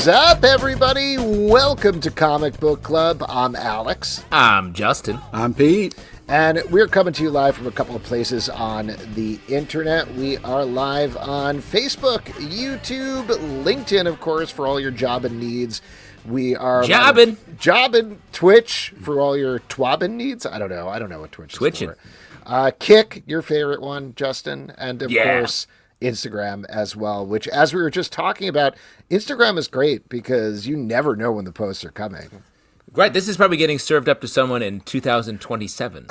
What's up, everybody? Welcome to Comic Book Club. I'm Alex. I'm Justin. I'm Pete. And we're coming to you live from a couple of places on the internet. We are live on Facebook, YouTube, LinkedIn, of course, for all your jobbing needs. We are jobbing, Twitch for all your twabbing needs. I don't know what Twitch is for. Kick, your favorite one, Justin, and of course Instagram as well, which, as we were just talking about, Instagram is great because you never know when the posts are coming. Right, this is probably getting served up to someone in 2027.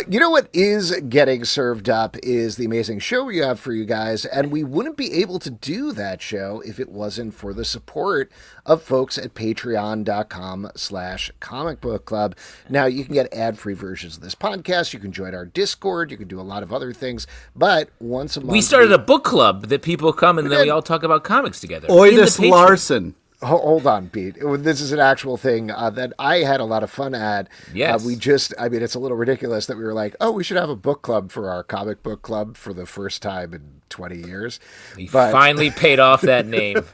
You know what is getting served up is the amazing show we have for you guys, and we wouldn't be able to do that show if it wasn't for the support of folks at patreon.com/comicbookclub. Now, you can get ad-free versions of this podcast, you can join our Discord, you can do a lot of other things, but once a month... We started a book club that people come and then we all talk about comics together. Oidus Larson. Hold on, Pete. This is an actual thing that I had a lot of fun at. Yes. It's a little ridiculous that we were like, we should have a book club for our comic book club for the first time in 20 years. We finally paid off that name.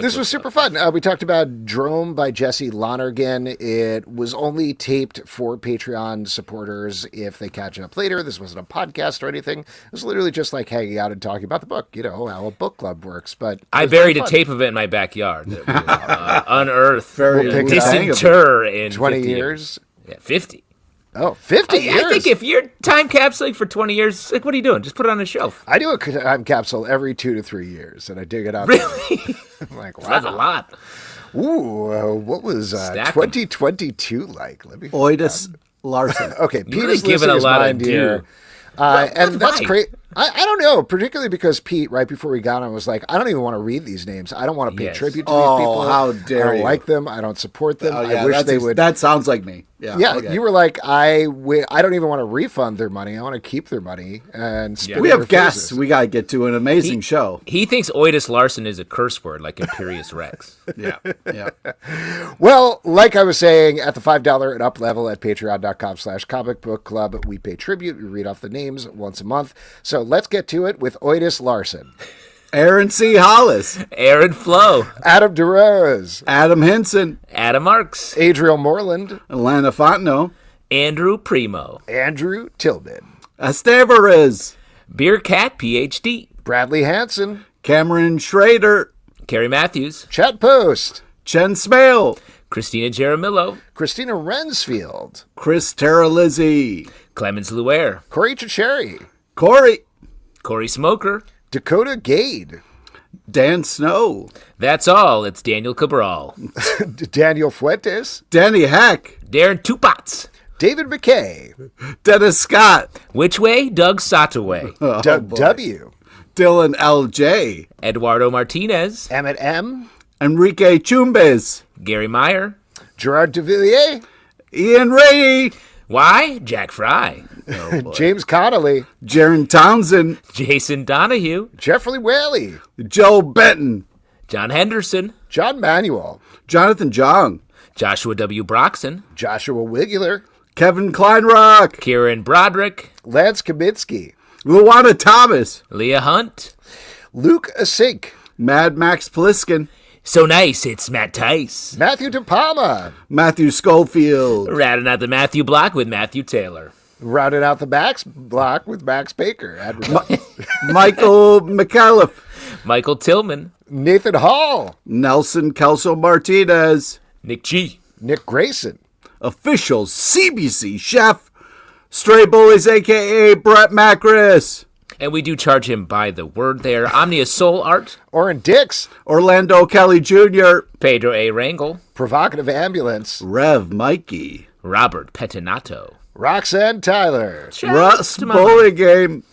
This was super fun. We talked about Drome by Jesse Lonergan. It was only taped for Patreon supporters if they catch it up later. This wasn't a podcast or anything. It was literally just like hanging out and talking about the book, how a book club works. But I buried a tape of it in my backyard. Unearth, disinter in 20 years. Yeah, 50. Oh, 50 years? I think if you're time capsuling for 20 years, what are you doing? Just put it on a shelf. I do a time capsule every 2 to 3 years, and I dig it out. Really? I'm like, wow. That's a lot. Ooh, what was 2022 like? Let me Oidus Larson. Okay, Pete is losing his mind here. And that's great. I don't know, particularly because Pete, right before we got on, was like, I don't even want to read these names. I don't want to pay tribute to these people. How dare you. I don't like them. I don't support them. I wish they would. That sounds like me. Yeah, okay. You were like, I don't even want to refund their money. I want to keep their money. And we have guests we got to get to an amazing show. He thinks Oidus Larson is a curse word, like Imperious Rex. Yeah. Well, like I was saying, at the $5 and up level at patreon.com/comicbookclub, we pay tribute. We read off the names once a month. So let's get to it with Oidus Larson. Aaron C. Hollis. Aaron Flo. Adam DeRose. Adam Henson. Adam Marks. Adriel Moreland. Alana Fontenot. Andrew Primo. Andrew Tillman. Estevariz. Beer Cat PhD. Bradley Hanson. Cameron Schrader. Carrie Matthews. Chet Post. Chen Smale. Christina Jaramillo. Christina Rensfield. Chris Terralizzi. Clemens Luer. Corey Chicheri. Corey Smoker. Dakota Gade. Dan Snow. That's all. It's Daniel Cabral. Daniel Fuentes. Danny Heck. Darren Tupots. David McKay. Dennis Scott. Which way? Doug Satterway. Doug W. Dylan L.J. Eduardo Martinez. Emmett M. Enrique Chumbez. Gary Meyer. Gerard DeVilliers. Ian Ray. Why? Jack Fry. James Connolly. Jaron Townsend. Jason Donahue. Jeffrey Whaley. Joe Benton. John Henderson. John Manuel. Jonathan Jong. Joshua W. Broxson. Joshua Wiggular. Kevin Kleinrock. Kieran Broderick. Lance Kaminsky. Luana Thomas. Leah Hunt. Luke Asink. Mad Max Pliskin. So nice, it's Matt Tice. Matthew DePalma. Matthew Schofield. Rounding out the Matthew block with Matthew Taylor. Rounded out the Max block with Max Baker. Michael McAuliffe. Michael Tillman. Nathan Hall. Nelson Kelso Martinez. Nick G. Nick Grayson. Official CBC chef. Stray Bullies, a.k.a. Brett Macris. And we do charge him by the word there. Omnia Soul Art. Oren Dix. Orlando Kelly Jr. Pedro A. Rangel. Provocative Ambulance. Rev Mikey. Robert Petinato. Roxanne Tyler. Russ Bowling Game.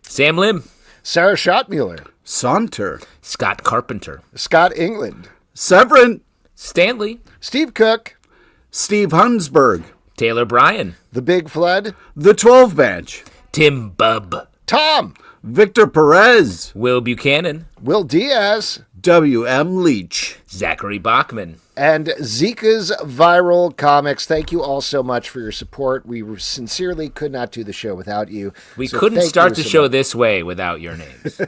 Sam Lim. Sarah Schottmuller. Saunter. Scott Carpenter. Scott England. Severin. Stanley. Steve Cook. Steve Hunsberg. Taylor Bryan. The Big Flood. The 12 Bench. Tim Bubb. Tom. Victor Perez. Will Buchanan. Will Diaz. W.M. Leach. Zachary Bachman. And Zika's Viral Comics. Thank you all so much for your support. We sincerely could not do the show without you. We couldn't start the show this way without your names.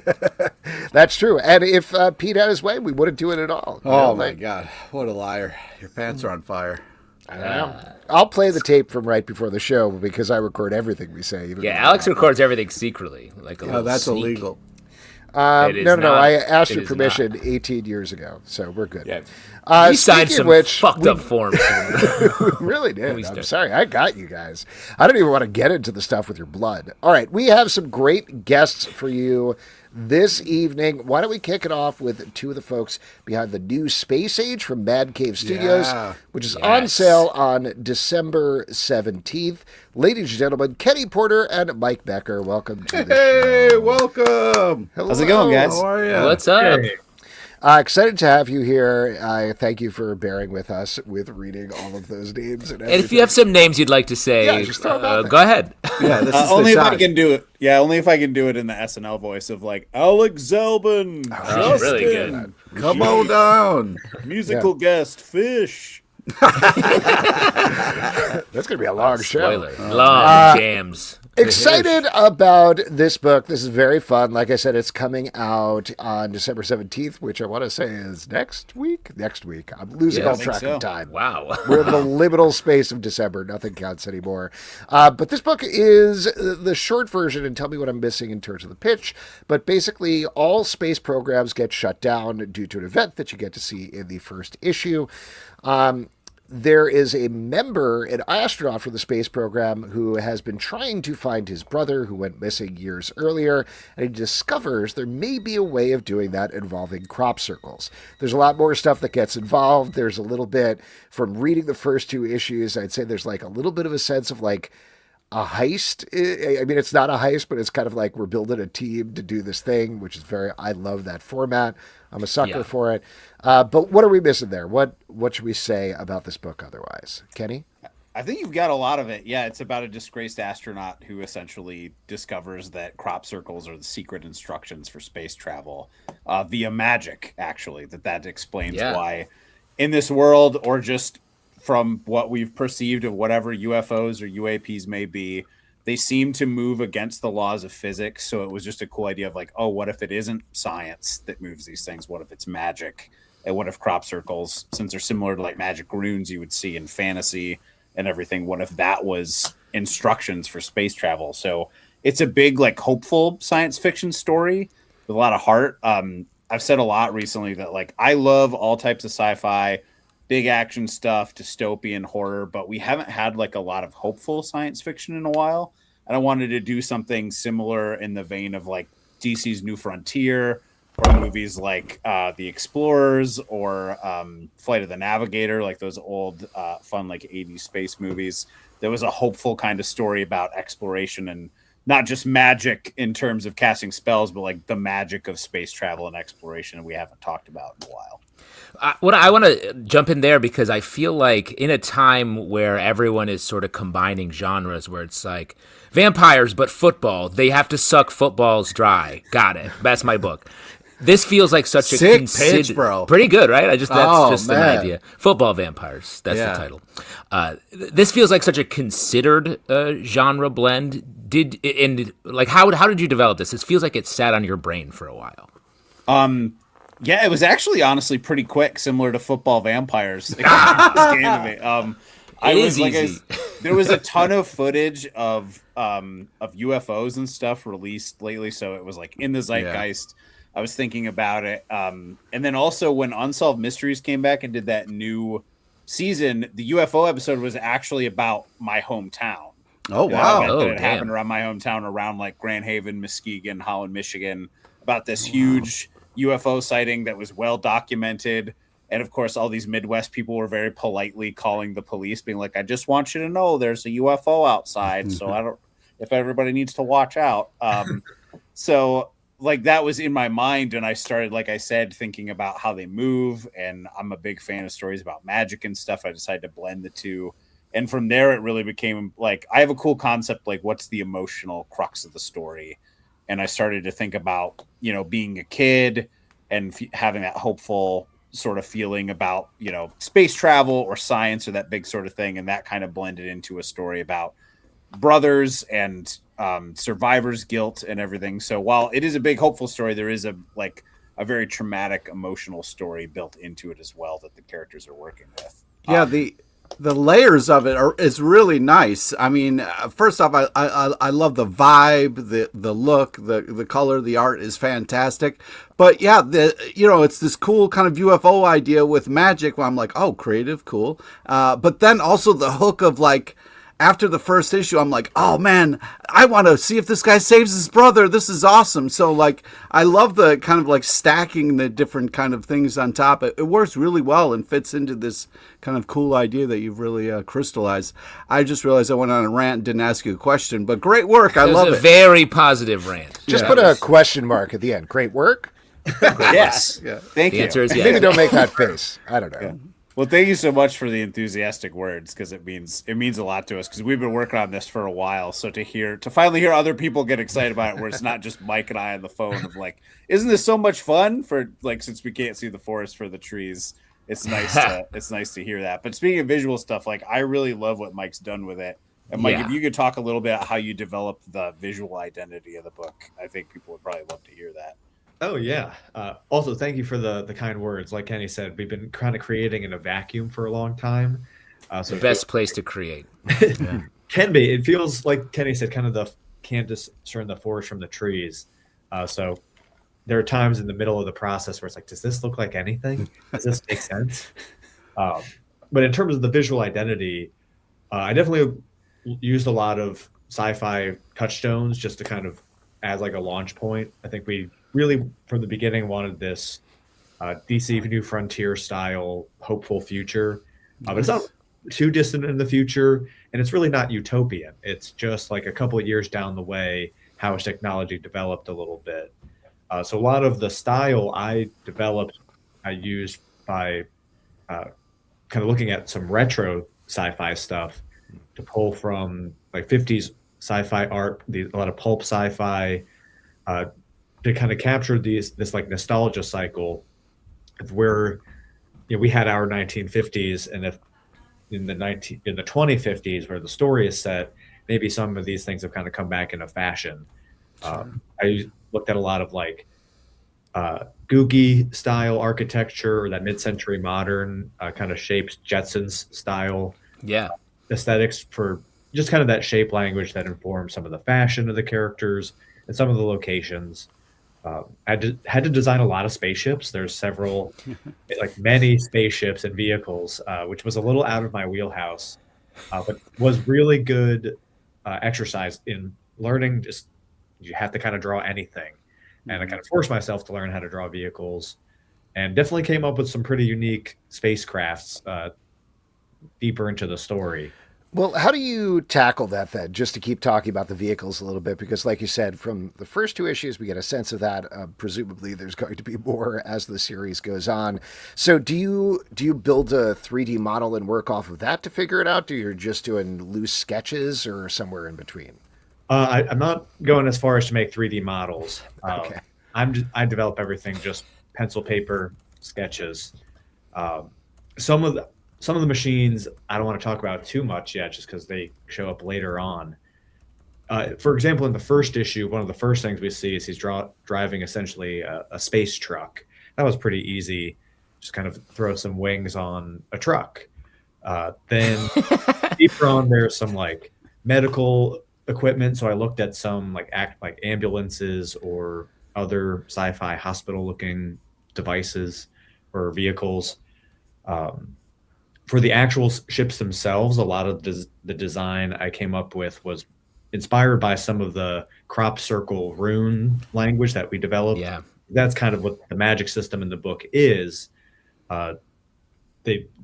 That's true. And if Pete had his way, we wouldn't do it at all. Oh, my God. What a liar. Your pants are on fire. I know. I'll play the tape from right before the show because I record everything we say. Alex records everything secretly. That's sneak. illegal. No. I asked your permission 18 years ago, so we're good. Yeah. You signed some fucked up forms. We really did. I'm sorry. I got you guys. I don't even want to get into the stuff with your blood. All right. We have some great guests for you this evening. Why don't we kick it off with two of the folks behind the new Space Age from Mad Cave Studios, which is on sale on December 17th. Ladies and gentlemen, Kenny Porter and Mike Becker, welcome to the show. Hey, welcome. Hello. How's it going, guys? How are you? What's up? Hey. Excited to have you here. Thank you for bearing with us with reading all of those names. And if you have some names you'd like to say, just throw them out there. go ahead. Yeah, this is only the if time. I can do it. Yeah, only if I can do it in the SNL voice of like Alex Zelbin. Oh, really good. Come on down. Musical guest, Fish. That's going to be a long show. Spoiler. Long jams. Excited about this book. This is very fun. Like I said, it's coming out on December 17th, which I want to say is next week. I'm losing all track of time. Wow. We're in the liminal space of December. Nothing counts anymore. But this book is the short version, and tell me what I'm missing in terms of the pitch. But basically, all space programs get shut down due to an event that you get to see in the first issue. There is a member, an astronaut for the space program, who has been trying to find his brother who went missing years earlier, and he discovers there may be a way of doing that involving crop circles. There's a lot more stuff that gets involved. There's a little bit, from reading the first two issues, I'd say there's like a little bit of a sense of like a heist. I mean, it's not a heist, but it's kind of like we're building a team to do this thing, which is I love that format. I'm a sucker for it. But what are we missing there? What should we say about this book otherwise? Kenny? I think you've got a lot of it. Yeah, it's about a disgraced astronaut who essentially discovers that crop circles are the secret instructions for space travel via magic, actually. That explains why in this world, or just from what we've perceived of whatever UFOs or UAPs may be, they seem to move against the laws of physics. So it was just a cool idea of like, oh, what if it isn't science that moves these things? What if it's magic? And what if crop circles, since they're similar to like magic runes you would see in fantasy and everything, what if that was instructions for space travel? So it's a big, like, hopeful science fiction story with a lot of heart. I've said a lot recently that like I love all types of sci-fi, big action stuff, dystopian horror, but we haven't had like a lot of hopeful science fiction in a while. And I wanted to do something similar in the vein of like DC's New Frontier, or movies like The Explorers or Flight of the Navigator, like those old fun like 80s space movies. There was a hopeful kind of story about exploration and not just magic in terms of casting spells, but like the magic of space travel and exploration we haven't talked about in a while. I want to jump in there because I feel like in a time where everyone is sort of combining genres, where it's like vampires but football, they have to suck footballs dry. Got it. That's my book. This feels like such sick a pitch, bro. Pretty good, right? That's just man. an idea. Football vampires. That's the title. This feels like such a considered genre blend. How did you develop this? This feels like it sat on your brain for a while. Yeah, it was actually honestly pretty quick, similar to Football Vampires. There was a ton of footage of UFOs and stuff released lately, so it was like in the zeitgeist. Yeah. I was thinking about it. And then also when Unsolved Mysteries came back and did that new season, the UFO episode was actually about my hometown. Oh, wow. It happened around my hometown, around like Grand Haven, Muskegon, Holland, Michigan, about this huge UFO sighting that was well documented. And of course, all these Midwest people were very politely calling the police, being like, I just want you to know there's a UFO outside. So if everybody needs to watch out. So like that was in my mind. And I started, like I said, thinking about how they move. And I'm a big fan of stories about magic and stuff. I decided to blend the two. And from there, it really became like, I have a cool concept, like what's the emotional crux of the story? And I started to think about, being a kid, and having that hopeful sort of feeling about, you know, space travel or science or that big sort of thing. And that kind of blended into a story about brothers and survivors' guilt and everything. So while it is a big hopeful story, there is a very traumatic, emotional story built into it as well that the characters are working with. Yeah, the layers of it is really nice. I mean, first off, I love the vibe, the look, the color, the art is fantastic. But yeah, it's this cool kind of UFO idea with magic where I'm like, oh, creative, cool. But then also the hook of like, after the first issue, I'm like, oh man, I want to see if this guy saves his brother. This is awesome. So like, I love the kind of like stacking the different kind of things on top. It works really well and fits into this kind of cool idea that you've really crystallized. I just realized I went on a rant and didn't ask you a question, but great work. I love it. It was a very positive rant. Just put a question mark at the end. Great work. Yes. Yeah. Thank you. The answer is yes. Maybe don't make that face. I don't know. Yeah. Well, thank you so much for the enthusiastic words, because it means a lot to us, because we've been working on this for a while. So to finally hear other people get excited about it, where it's not just Mike and I on the phone of like, isn't this so much fun? For like, since we can't see the forest for the trees, it's nice to hear that. But speaking of visual stuff, like I really love what Mike's done with it. And Mike, if you could talk a little bit about how you developed the visual identity of the book, I think people would probably love to hear that. Oh, yeah. Also, thank you for the kind words. Like Kenny said, we've been kind of creating in a vacuum for a long time. So best place to create. Yeah. Can be. It feels like Kenny said, kind of can't discern the forest from the trees. So there are times in the middle of the process where it's like, does this look like anything? Does this make sense? But in terms of the visual identity, I definitely used a lot of sci-fi touchstones just to kind of as like a launch point. I think we really, from the beginning, wanted this DC New Frontier style hopeful future. But it's not too distant in the future, and it's really not utopian. It's just like a couple of years down the way, how has technology developed a little bit. So a lot of the style I developed, I used by kind of looking at some retro sci-fi stuff to pull from like 50s sci-fi art, a lot of pulp sci-fi, to kind of capture this like nostalgia cycle of where we had our 1950s, and if in the 2050s where the story is set, maybe some of these things have kind of come back into fashion. I looked at a lot of like Googie style architecture, or that mid-century modern kind of shaped Jetsons style aesthetics for just kind of that shape language that informs some of the fashion of the characters and some of the locations. I had to design a lot of spaceships. There's several, like many spaceships and vehicles, which was a little out of my wheelhouse, but was really good exercise in learning. Just you have to kind of draw anything, and I kind of forced myself to learn how to draw vehicles, and definitely came up with some pretty unique spacecrafts deeper into the story. Well, how do you tackle that then, just to keep talking about the vehicles a little bit? Because like you said, from the first two issues, we get a sense of that. Presumably there's going to be more as the series goes on. So do you build a 3D model and work off of that to figure it out? Do you just doing loose sketches or somewhere in between? I'm not going as far as to make 3D models. Okay. I develop everything just pencil, paper, sketches. Some of the machines I don't want to talk about too much yet, just because they show up later on. For example, in the first issue, one of the first things we see is he's driving essentially a space truck. That was pretty easy. Just kind of throw some wings on a truck. Then deeper on, there's some like medical equipment. So I looked at some like ambulances or other sci-fi hospital-looking devices or vehicles. For the actual ships themselves, a lot of the design I came up with was inspired by some of the crop circle rune language that we developed. Yeah. That's kind of what the magic system in the book is. The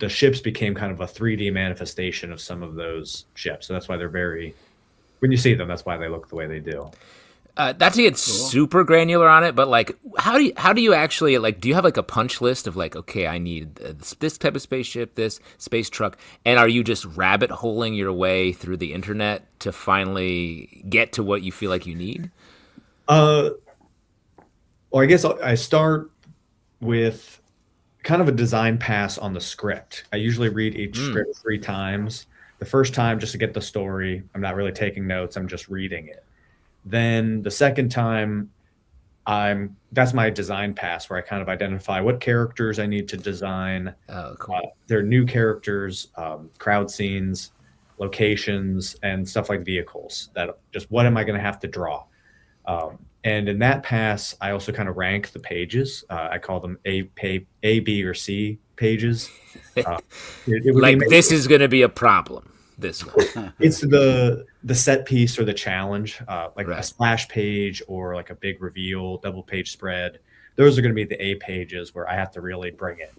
ships became kind of a 3D manifestation of some of those ships. So that's why when you see them, that's why they look the way they do. Not to get super granular on it, but like, how do you actually, like, do you have like a punch list of like, okay, I need this type of spaceship, this space truck, and are you just rabbit holing your way through the internet to finally get to what you feel like you need? Well, I guess I start with kind of a design pass on the script. I usually read each script 3 times. The first time just to get the story. I'm not really taking notes. I'm just reading it. Then the second time, that's my design pass where I kind of identify what characters I need to design. Oh, cool. Their new characters, crowd scenes, locations, and stuff like vehicles. That just what am I going to have to draw? And in that pass, I also kind of rank the pages. I call them A, B, or C pages. Like this is going to be a problem. This one. It's the set piece or the challenge, like Right. a splash page or like a big reveal, double page spread. Those are going to be the A pages where I have to really bring it.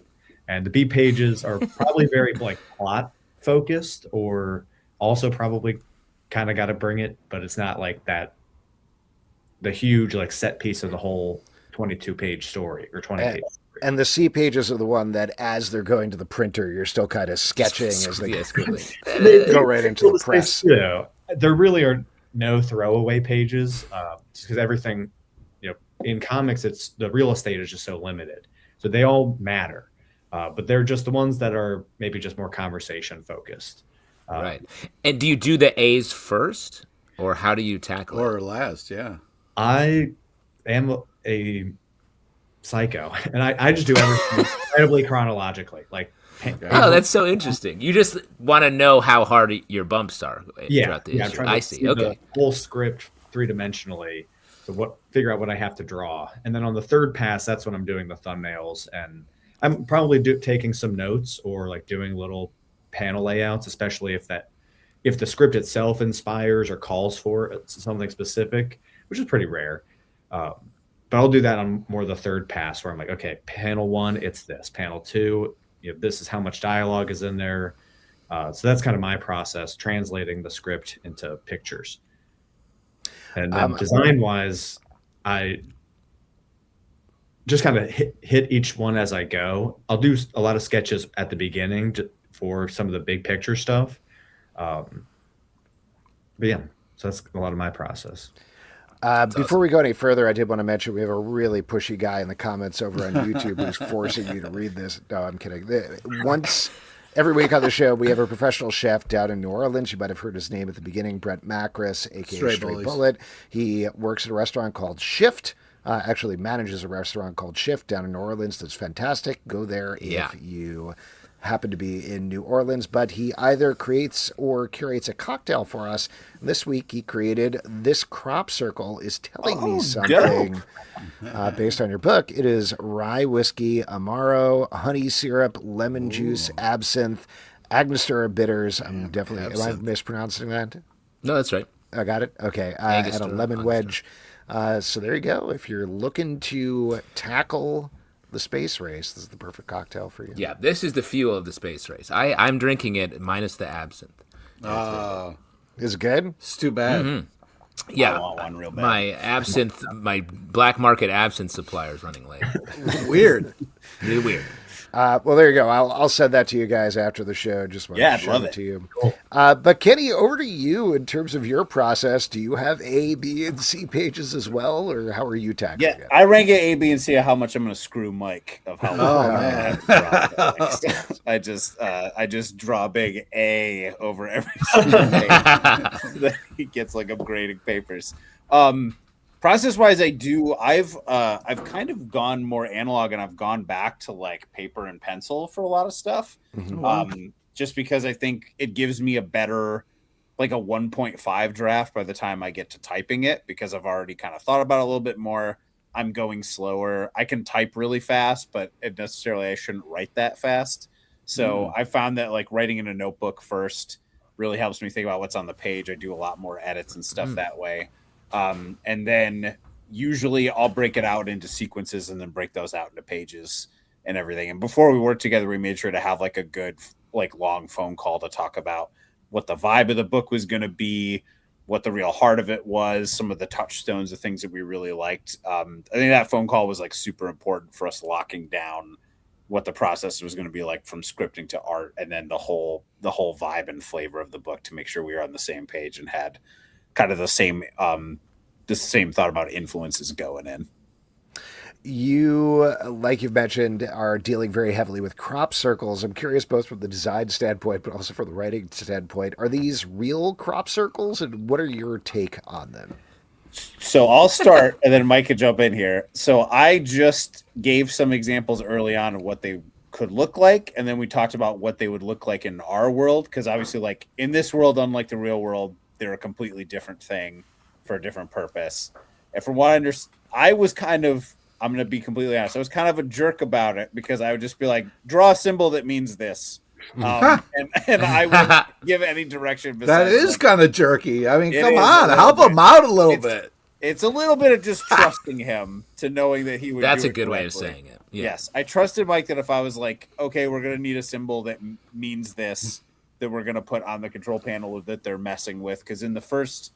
And the B pages are probably very like plot focused, or also probably kind of got to bring it, but it's not like that. The huge like set piece of the whole 22-page story or 20-page story. And the C pages are the one that, as they're going to the printer, you're still kind of sketching as they go right into the press. There really are no throwaway pages because everything, in comics, it's the real estate is just so limited. So they all matter, but they're just the ones that are maybe just more conversation focused. Right. And do you do the A's first, or how do you tackle it? Or last, yeah. I am a psycho, and I just do everything incredibly chronologically. Like, oh, that's so interesting. You just want to know how hard your bumps are throughout the issue. I'm trying I to see. Okay. The whole script 3-dimensionally, so figure out what I have to draw, and then on the third pass, that's when I'm doing the thumbnails, and I'm probably taking some notes or like doing little panel layouts, especially if the script itself inspires or calls for something specific, which is pretty rare. But I'll do that on more the third pass where I'm like, okay, panel 1, it's this. Panel 2, this is how much dialogue is in there. So that's kind of my process, translating the script into pictures. And then design-wise, I just kind of hit each one as I go. I'll do a lot of sketches at the beginning for some of the big picture stuff. But yeah, so that's a lot of my process. Before we go any further, I did want to mention we have a really pushy guy in the comments over on YouTube who's forcing you to read this. No, I'm kidding. Once every week on the show, we have a professional chef down in New Orleans. You might have heard his name at the beginning, Brent Macris, a.k.a. Straight Bullet. He works at a restaurant called Shift. Actually manages a restaurant called Shift down in New Orleans. That's fantastic. Go there if you happen to be in New Orleans, but he either creates or curates a cocktail for us. This week he created This Crop Circle is Telling Me Something based on your book. It is rye whiskey, Amaro, honey syrup, lemon juice, absinthe, Angostura bitters. I'm definitely, am I mispronouncing that? No, that's right. I got it? Okay. And a lemon wedge. So there you go. If you're looking to tackle the space race, this is the perfect cocktail for you. Yeah, this is the fuel of the space race. I'm drinking it minus the absinthe. Is it good? It's too bad. Mm-hmm. Yeah, I want one real bad. my black market absinthe supplier is running late. Weird. Really weird. Well, there you go. I'll send that to you guys after the show. Just want to show it to you. Cool. But Kenny, over to you in terms of your process. Do you have A, B, and C pages as well, or how are you tackling it? I rank it A, B, and C how much I'm going to screw Mike of how much I just draw a big A over every single page so that he gets like upgrading papers. Process wise, I've kind of gone more analog, and I've gone back to like paper and pencil for a lot of stuff. Just because I think it gives me a better, like a 1.5 draft by the time I get to typing it, because I've already kind of thought about it a little bit more. I'm going slower. I can type really fast, but I shouldn't write that fast. So I found that like writing in a notebook first really helps me think about what's on the page. I do a lot more edits and stuff that way. And then usually I'll break it out into sequences and then break those out into pages and everything. And before we worked together, we made sure to have like a good, like long phone call to talk about what the vibe of the book was going to be, what the real heart of it was, some of the touchstones, the things that we really liked. I think that phone call was like super important for us locking down what the process was going to be like from scripting to art, and then the whole vibe and flavor of the book to make sure we were on the same page and had kind of the same thought about influences going in. You, like you've mentioned, are dealing very heavily with crop circles. I'm curious both from the design standpoint, but also from the writing standpoint. Are these real crop circles, and what are your take on them? So I'll start, and then Mike can jump in here. So I just gave some examples early on of what they could look like, and then we talked about what they would look like in our world, because obviously, like in this world, unlike the real world, they're a completely different thing for a different purpose. And from what I understand, I was kind of, I'm going to be completely honest, I was kind of a jerk about it, because I would just be like, draw a symbol that means this. And I wouldn't give any direction. That is like, kind of jerky. I mean, come on, help him out a little bit. It's a little bit of just trusting him to knowing that he would. That's do a it good way of correctly. saying it. Yeah. Yes, I trusted Mike that if I was like, okay, we're going to need a symbol that means this, that we're going to put on the control panel that they're messing with. Because in the first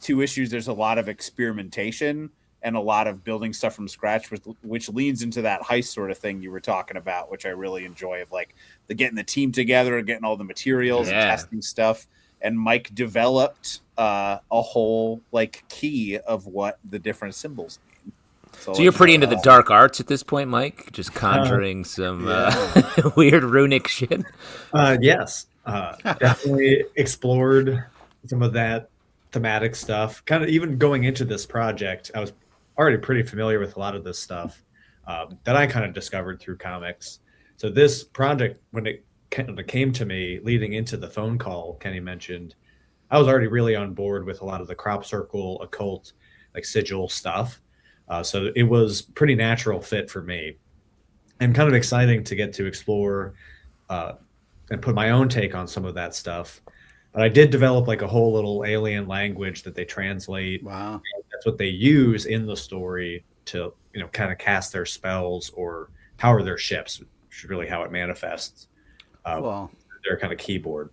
2 issues, there's a lot of experimentation and a lot of building stuff from scratch, which leans into that heist sort of thing you were talking about, which I really enjoy, of like getting the team together and getting all the materials and testing stuff. And Mike developed a whole like key of what the different symbols mean. So you're pretty into the dark arts at this point, Mike? Just conjuring some weird runic shit? Yes. Definitely explored some of that thematic stuff. Kind of even going into this project, I was already pretty familiar with a lot of this stuff that I kind of discovered through comics. So this project, when it came to me leading into the phone call Kenny mentioned, I was already really on board with a lot of the crop circle, occult, like sigil stuff. So it was pretty natural fit for me, and kind of exciting to get to explore and put my own take on some of that stuff. But I did develop like a whole little alien language that they translate. Wow. That's what they use in the story to, kind of cast their spells or power their ships, which is really how it manifests. Their kind of keyboard.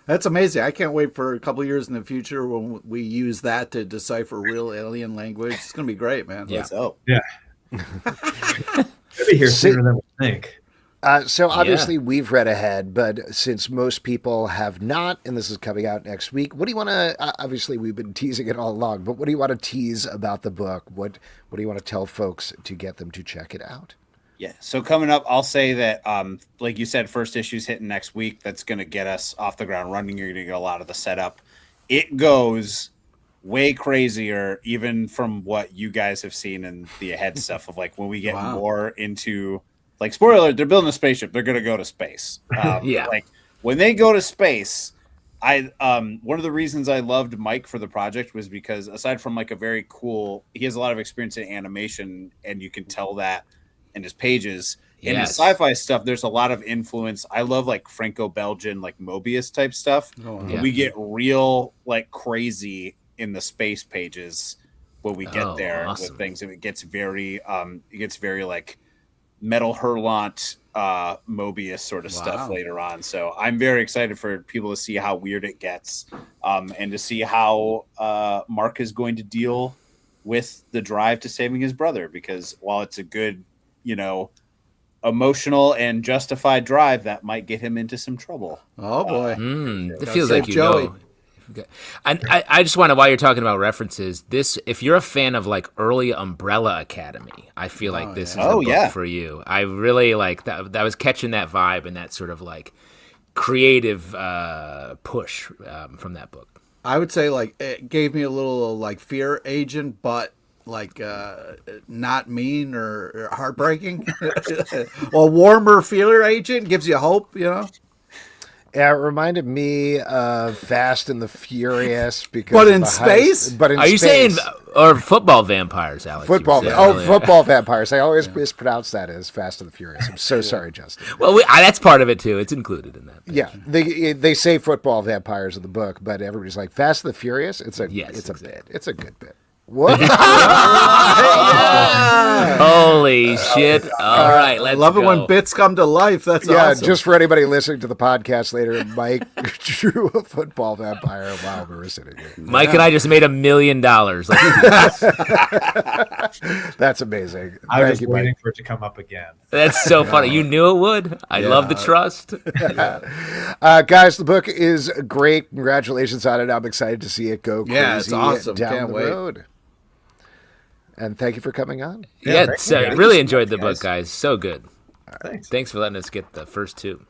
That's amazing. I can't wait for a couple of years in the future when we use that to decipher real alien language. It's going to be great, man. Yeah. Yeah. Maybe here sooner than we think. So obviously we've read ahead, but since most people have not, and this is coming out next week, what do you want to, obviously we've been teasing it all along, but what do you want to tease about the book? What do you want to tell folks to get them to check it out? Yeah. So coming up, I'll say that, like you said, first issue's hitting next week. That's going to get us off the ground running. You're going to get a lot of the setup. It goes way crazier, even from what you guys have seen in the ahead stuff of like when we get more into like spoiler alert, they're building a spaceship. They're going to go to space. Like when they go to space, one of the reasons I loved Mike for the project was because aside from like he has a lot of experience in animation, and you can tell that in his pages. In the sci-fi stuff, there's a lot of influence. I love like Franco-Belgian, like Mobius type stuff. We get real like crazy in the space pages when we get there with things, and it gets very like Metal Hurlant, Mobius sort of stuff later on. So I'm very excited for people to see how weird it gets, and to see how Mark is going to deal with the drive to saving his brother, because while it's a good, emotional and justified drive, that might get him into some trouble. Oh boy. It feels like Joey. And I just want to, while you're talking about references, if you're a fan of like early Umbrella Academy, I feel like this is a book for you. I really like that. I was catching that vibe and that sort of like creative push from that book. I would say like it gave me a little like Fear Agent, but like not mean or heartbreaking. A warmer Fear Agent gives you hope, Yeah, it reminded me of Fast and the Furious, because but in space. Are you saying or football vampires, Alex? Football vampires. I always mispronounce that as Fast and the Furious. I'm so sorry, Justin. Well, that's part of it too. It's included in that. Yeah, they say football vampires in the book, but everybody's like Fast and the Furious. It's a bit. It's a good bit. What? Holy shit. All right, let's go. I love it when bits come to life. That's awesome. Just for anybody listening to the podcast later, Mike drew a football vampire while we were sitting here. Mike and I just made $1 million. That's amazing. I was waiting for it to come up again. That's so funny. You knew it would. I love the trust. Guys, the book is great. Congratulations on it. I'm excited to see it go crazy it's awesome. down Can't the wait. road. And thank you for coming on. Yeah, thank so you, guys. really enjoyed the book, guys. So good. Thanks. Thanks for letting us get the first two.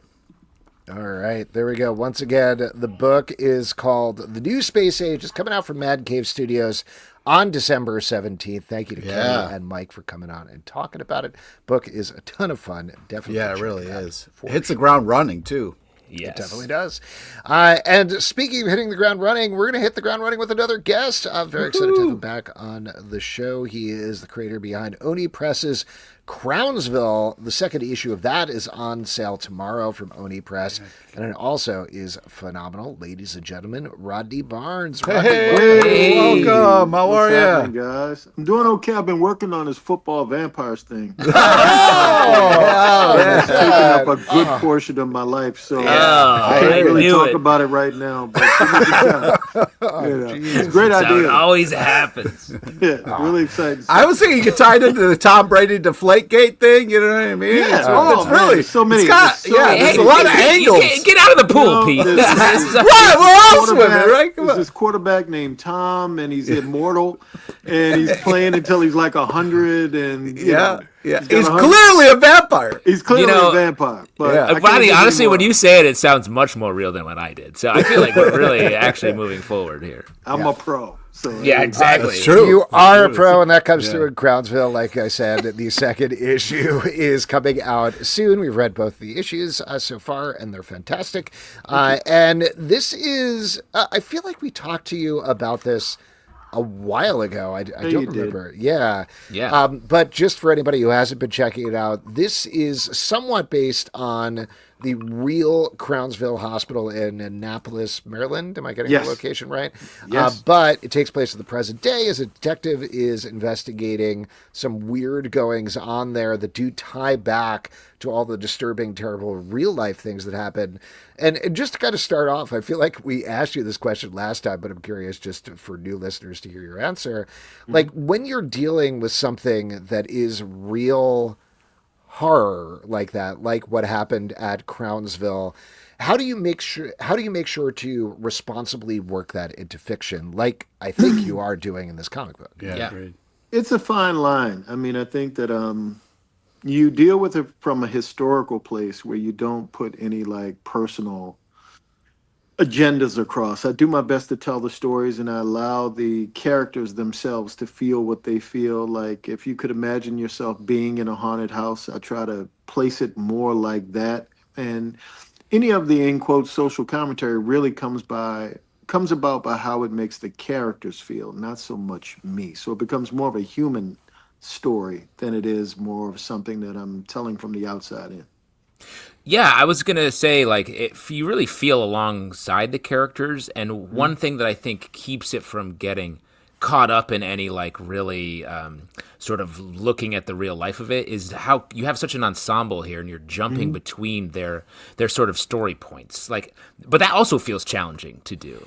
All right, there we go. Once again, the book is called The New Space Age. It's coming out from Mad Cave Studios on December 17th. Thank you to Kenny and Mike for coming on and talking about it. Book is a ton of fun. Definitely. Yeah, it really is. Hits the ground running, too. Yes. It definitely does. And speaking of hitting the ground running, we're going to hit the ground running with another guest. I'm very excited to have him back on the show. He is the creator behind Oni Press's Crownsville. The second issue of that is on sale tomorrow from Oni Press. And it also is phenomenal. Ladies and gentlemen, Rodney Barnes. Rodney, Hey, welcome. How are happening, you? guys? I'm doing okay. I've been working on this football vampires thing. It's taking up a good portion of my life, so I can't really talk about it right now. But it's a great That's how it idea. always happens. Really excited. I was thinking you could tie it into the Tom Brady Deflategate thing. You know what I mean? Yeah. It's Oh, man, really there's so many. It's got, There's so many. there's Hey, a lot of you angles. Get out of the pool, Pete. There's Right, we're all swimming, right? Come There's on. this quarterback named Tom, and he's immortal, and he's playing until he's like 100, and you know, Yeah. got He's 100. clearly a vampire. He's clearly You know, a vampire. But yeah. I can't Rodney, give you honestly, more. when you say it, it sounds much more real than what I did. So I feel like we're really actually moving forward here. I'm a pro. So Yeah, exactly. That's true. You are a pro, and that comes Yeah. through in Crownsville. Like I said, the second issue is coming out soon. We've read both the issues so far, and they're fantastic. And this is, I feel like we talked to you about this a while ago. I don't you did. remember. Yeah. Yeah. But just for anybody who hasn't been checking it out, this is somewhat based on the real Crownsville Hospital in Annapolis, Maryland. Am I getting Yes. the location right? Yes. But it takes place in the present day as a detective is investigating some weird goings on there that do tie back to all the disturbing, terrible real life things that happen. And just to kind of start off, I feel like we asked you this question last time, but I'm curious just for new listeners to hear your answer. Like when you're dealing with something that is real horror like that, like what happened at Crownsville, how do you make sure to responsibly work that into fiction, like I think you are doing in this comic book? Yeah. Great. It's a fine line. I mean, I think that you deal with it from a historical place where you don't put any like personal agendas across. I do my best to tell the stories, and I allow the characters themselves to feel what they feel. Like if you could imagine yourself being in a haunted house, I try to place it more like that. And any of the in quotes social commentary really comes about by how it makes the characters feel, not so much me. So it becomes more of a human story than it is more of something that I'm telling from the outside in. Yeah, I was gonna say, like, if you really feel alongside the characters, and one thing that I think keeps it from getting caught up in any like really sort of looking at the real life of it is how you have such an ensemble here, and you're jumping between their sort of story points. Like, but that also feels challenging to do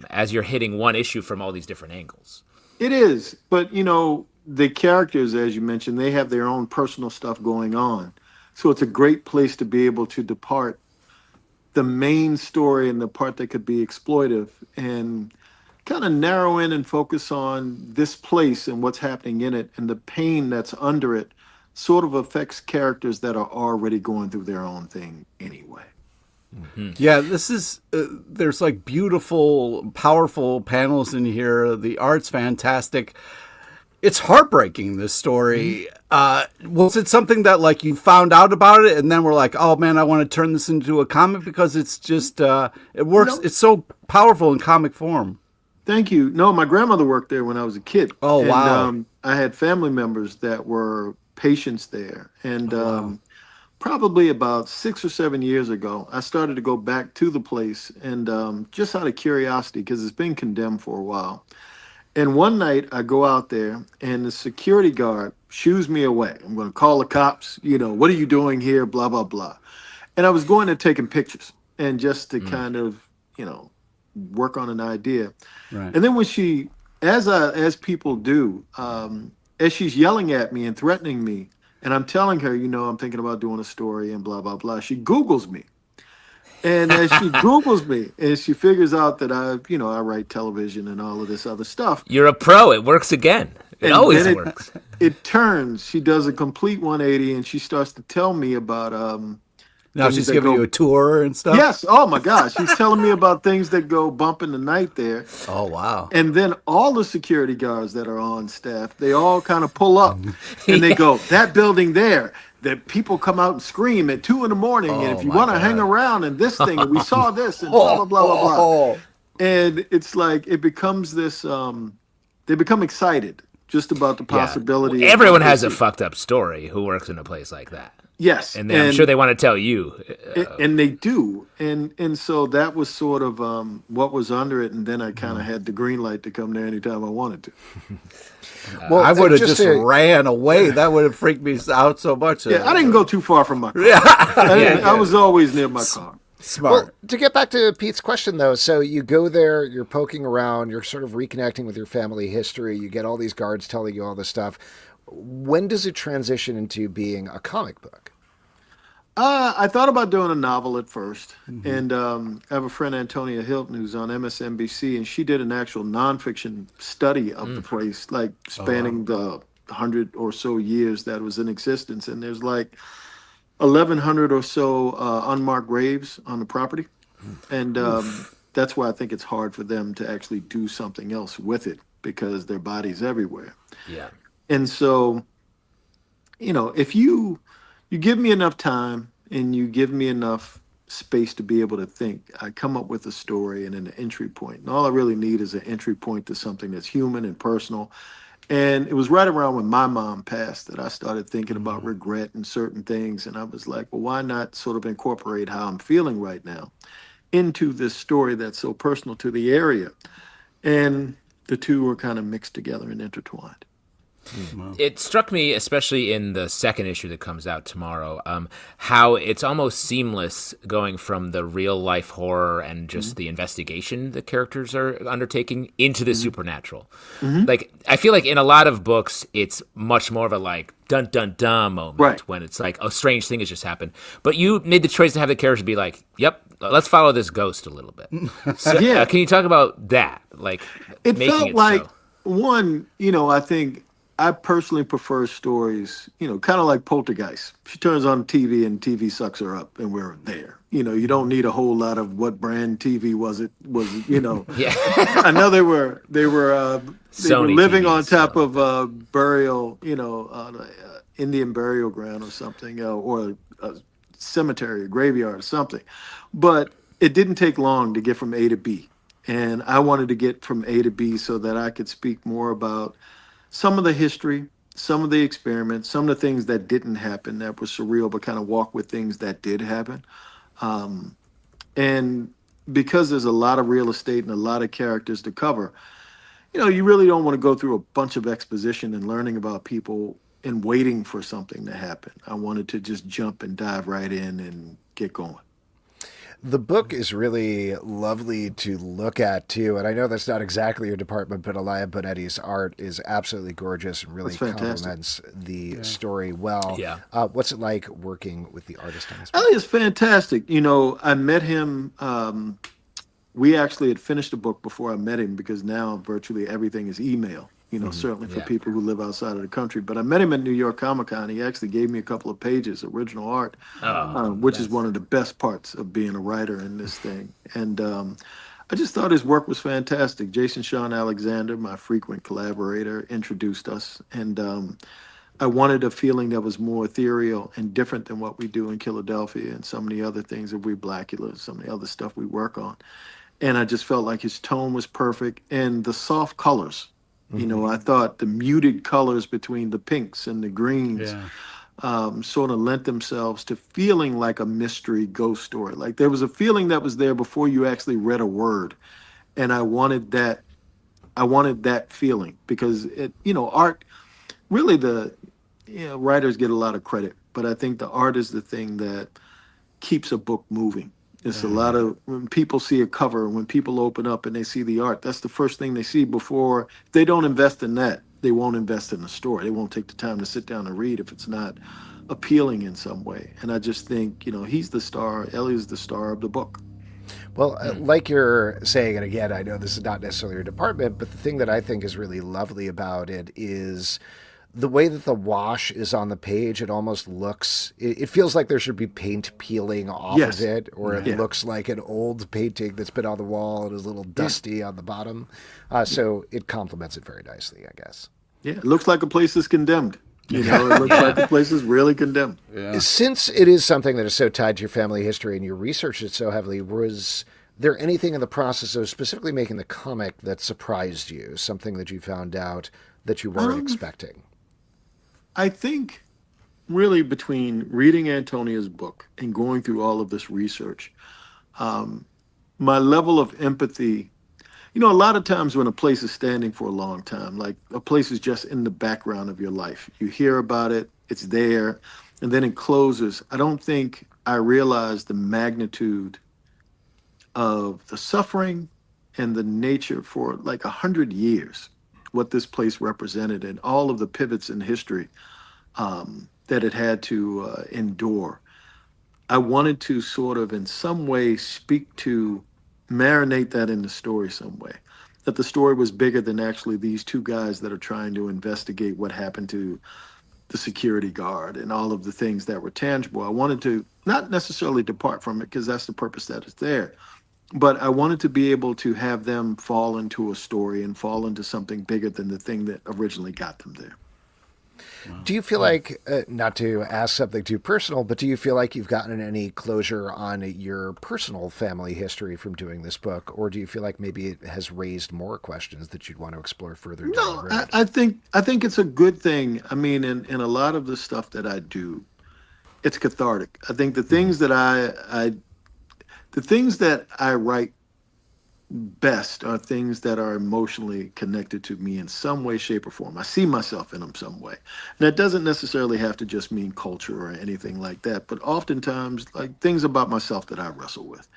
as you're hitting one issue from all these different angles. It is, but you know, the characters, as you mentioned, they have their own personal stuff going on. So it's a great place to be able to depart the main story and the part that could be exploitive and kind of narrow in and focus on this place and what's happening in it, and the pain that's under it sort of affects characters that are already going through their own thing anyway. Yeah, this is, there's like beautiful, powerful panels in here. The art's fantastic. It's heartbreaking, this story. Was it something that like you found out about it and then we're like, oh man, I want to turn this into a comic because it's just, it works. No. It's so powerful in comic form. Thank you. No, my grandmother worked there when I was a kid. Oh, and, wow. I had family members that were patients there. And probably about 6 or 7 years ago, I started to go back to the place and just out of curiosity, because it's been condemned for a while. And one night I go out there and the security guard shoos me away. I'm going to call the cops. You know, what are you doing here? Blah, blah, blah. And I was going to taking pictures and just to kind of, you know, work on an idea. Right. And then when she, as people do, as she's yelling at me and threatening me, and I'm telling her, you know, I'm thinking about doing a story and blah, blah, blah, she Googles me. And as she Googles me and she figures out that I write television and all of this other stuff. You're a pro. It works again. It And always then works. it turns. She does a complete 180, and she starts to tell me about Now things she's that giving go. you a tour and stuff. Yes. Oh my gosh, she's telling me about things that go bump in the night there. Oh wow. And then all the security guards that are on staff, they all kind of pull up and they go, that building there, that people come out and scream at 2 a.m. And if you my want to hang God. around and this thing, and we saw this and blah, blah, blah, blah, blah. Oh. And it's like, it becomes this, they become excited just about the possibility. Yeah. of Everyone what they has a see. fucked up story who works in a place like that. Yes. And I'm sure they want to tell you. And they do. And so that was sort of what was under it. And then I kind of had the green light to come there anytime I wanted to. Well, I would have just just to- ran away. That would have freaked me out so much. Yeah, I didn't go too far from my car. I was always near my car. Smart. Well, to get back to Pete's question, though, so you go there, you're poking around, you're sort of reconnecting with your family history, you get all these guards telling you all this stuff. When does it transition into being a comic book? I thought about doing a novel at first, and I have a friend, Antonia Hilton, who's on MSNBC, and she did an actual nonfiction study of the place, like spanning the 100 or so years that it was in existence, and there's like 1,100 or so unmarked graves on the property, and that's why I think it's hard for them to actually do something else with it because their bodies everywhere. Yeah. And so, if you give me enough time and you give me enough space to be able to think, I come up with a story and an entry point. And all I really need is an entry point to something that's human and personal. And it was right around when my mom passed that I started thinking about regret and certain things. And I was like, well, why not sort of incorporate how I'm feeling right now into this story that's so personal to the area? And the two were kind of mixed together and intertwined. It struck me, especially in the second issue that comes out tomorrow, how it's almost seamless going from the real life horror and just the investigation the characters are undertaking into the supernatural. Like, I feel like in a lot of books, it's much more of a like dun dun dun moment when it's like a strange thing has just happened. But you made the choice to have the characters be like, "Yep, let's follow this ghost a little bit." So, can you talk about that? Like, It making felt it like so. one, I think I personally prefer stories, kind of like Poltergeist. She turns on TV and TV sucks her up and we're there. You don't need a whole lot of what brand TV was it. Yeah. I know they were Sony living TVs, on top of a burial, on a Indian burial ground or something, or a cemetery, a graveyard or something. But it didn't take long to get from A to B. And I wanted to get from A to B so that I could speak more about some of the history, some of the experiments, some of the things that didn't happen that were surreal, but kind of walk with things that did happen. And because there's a lot of real estate and a lot of characters to cover, you really don't want to go through a bunch of exposition and learning about people and waiting for something to happen. I wanted to just jump and dive right in and get going. The book is really lovely to look at, too. And I know that's not exactly your department, but Elia Bonetti's art is absolutely gorgeous and really complements the story well. Yeah. What's it like working with the artist on this book? Elia's fantastic. I met him. We actually had finished the book before I met him because now virtually everything is email. Certainly for people who live outside of the country. But I met him at New York Comic Con. He actually gave me a couple of pages, original art, which is one of the best parts of being a writer in this thing. And I just thought his work was fantastic. Jason Sean Alexander, my frequent collaborator, introduced us. And I wanted a feeling that was more ethereal and different than what we do in Philadelphia and some of the other things that we Blackula, some of the other stuff we work on. And I just felt like his tone was perfect and the soft colors. I thought the muted colors between the pinks and the greens sort of lent themselves to feeling like a mystery ghost story. Like there was a feeling that was there before you actually read a word. And I wanted that feeling because art, really writers get a lot of credit, but I think the art is the thing that keeps a book moving. It's a lot of when people see a cover, when people open up and they see the art, that's the first thing they see before. If they don't invest in that, they won't invest in the story. They won't take the time to sit down and read if it's not appealing in some way. And I just think, he's the star. Ellie's the star of the book. Well, like you're saying, and again, I know this is not necessarily your department, but the thing that I think is really lovely about it is the way that the wash is on the page. It almost looks, it feels like there should be paint peeling off Yes. of it, or it Yeah. looks like an old painting that's been on the wall and is a little dusty on the bottom. So it complements it very nicely, I guess. Yeah, it looks like a place that's condemned. You know, it looks like a place that's really condemned. Yeah. Since it is something that is so tied to your family history and you researched it so heavily, was there anything in the process of specifically making the comic that surprised you? Something that you found out that you weren't expecting? I think really between reading Antonia's book and going through all of this research, my level of empathy, you know, a lot of times when a place is standing for a long time, like a place is just in the background of your life, you hear about it, it's there, and then it closes. I don't think I realized the magnitude of the suffering and the nature for like 100 years, what this place represented and all of the pivots in history that it had to endure. I wanted to sort of in some way speak to, marinate that in the story some way, that the story was bigger than actually these two guys that are trying to investigate what happened to the security guard and all of the things that were tangible. I wanted to not necessarily depart from it because that's the purpose that is there, but I wanted to be able to have them fall into a story and fall into something bigger than the thing that originally got them there. Do you feel like, not to ask something too personal, but do you feel like you've gotten any closure on your personal family history from doing this book? Or do you feel like maybe it has raised more questions that you'd want to explore further down No, the road? I think it's a good thing. I mean, in a lot of the stuff that I do, it's cathartic. I think the things that the things that I write best are things that are emotionally connected to me in some way, shape, or form. I see myself in them some way. And that doesn't necessarily have to just mean culture or anything like that, but oftentimes like things about myself that I wrestle with.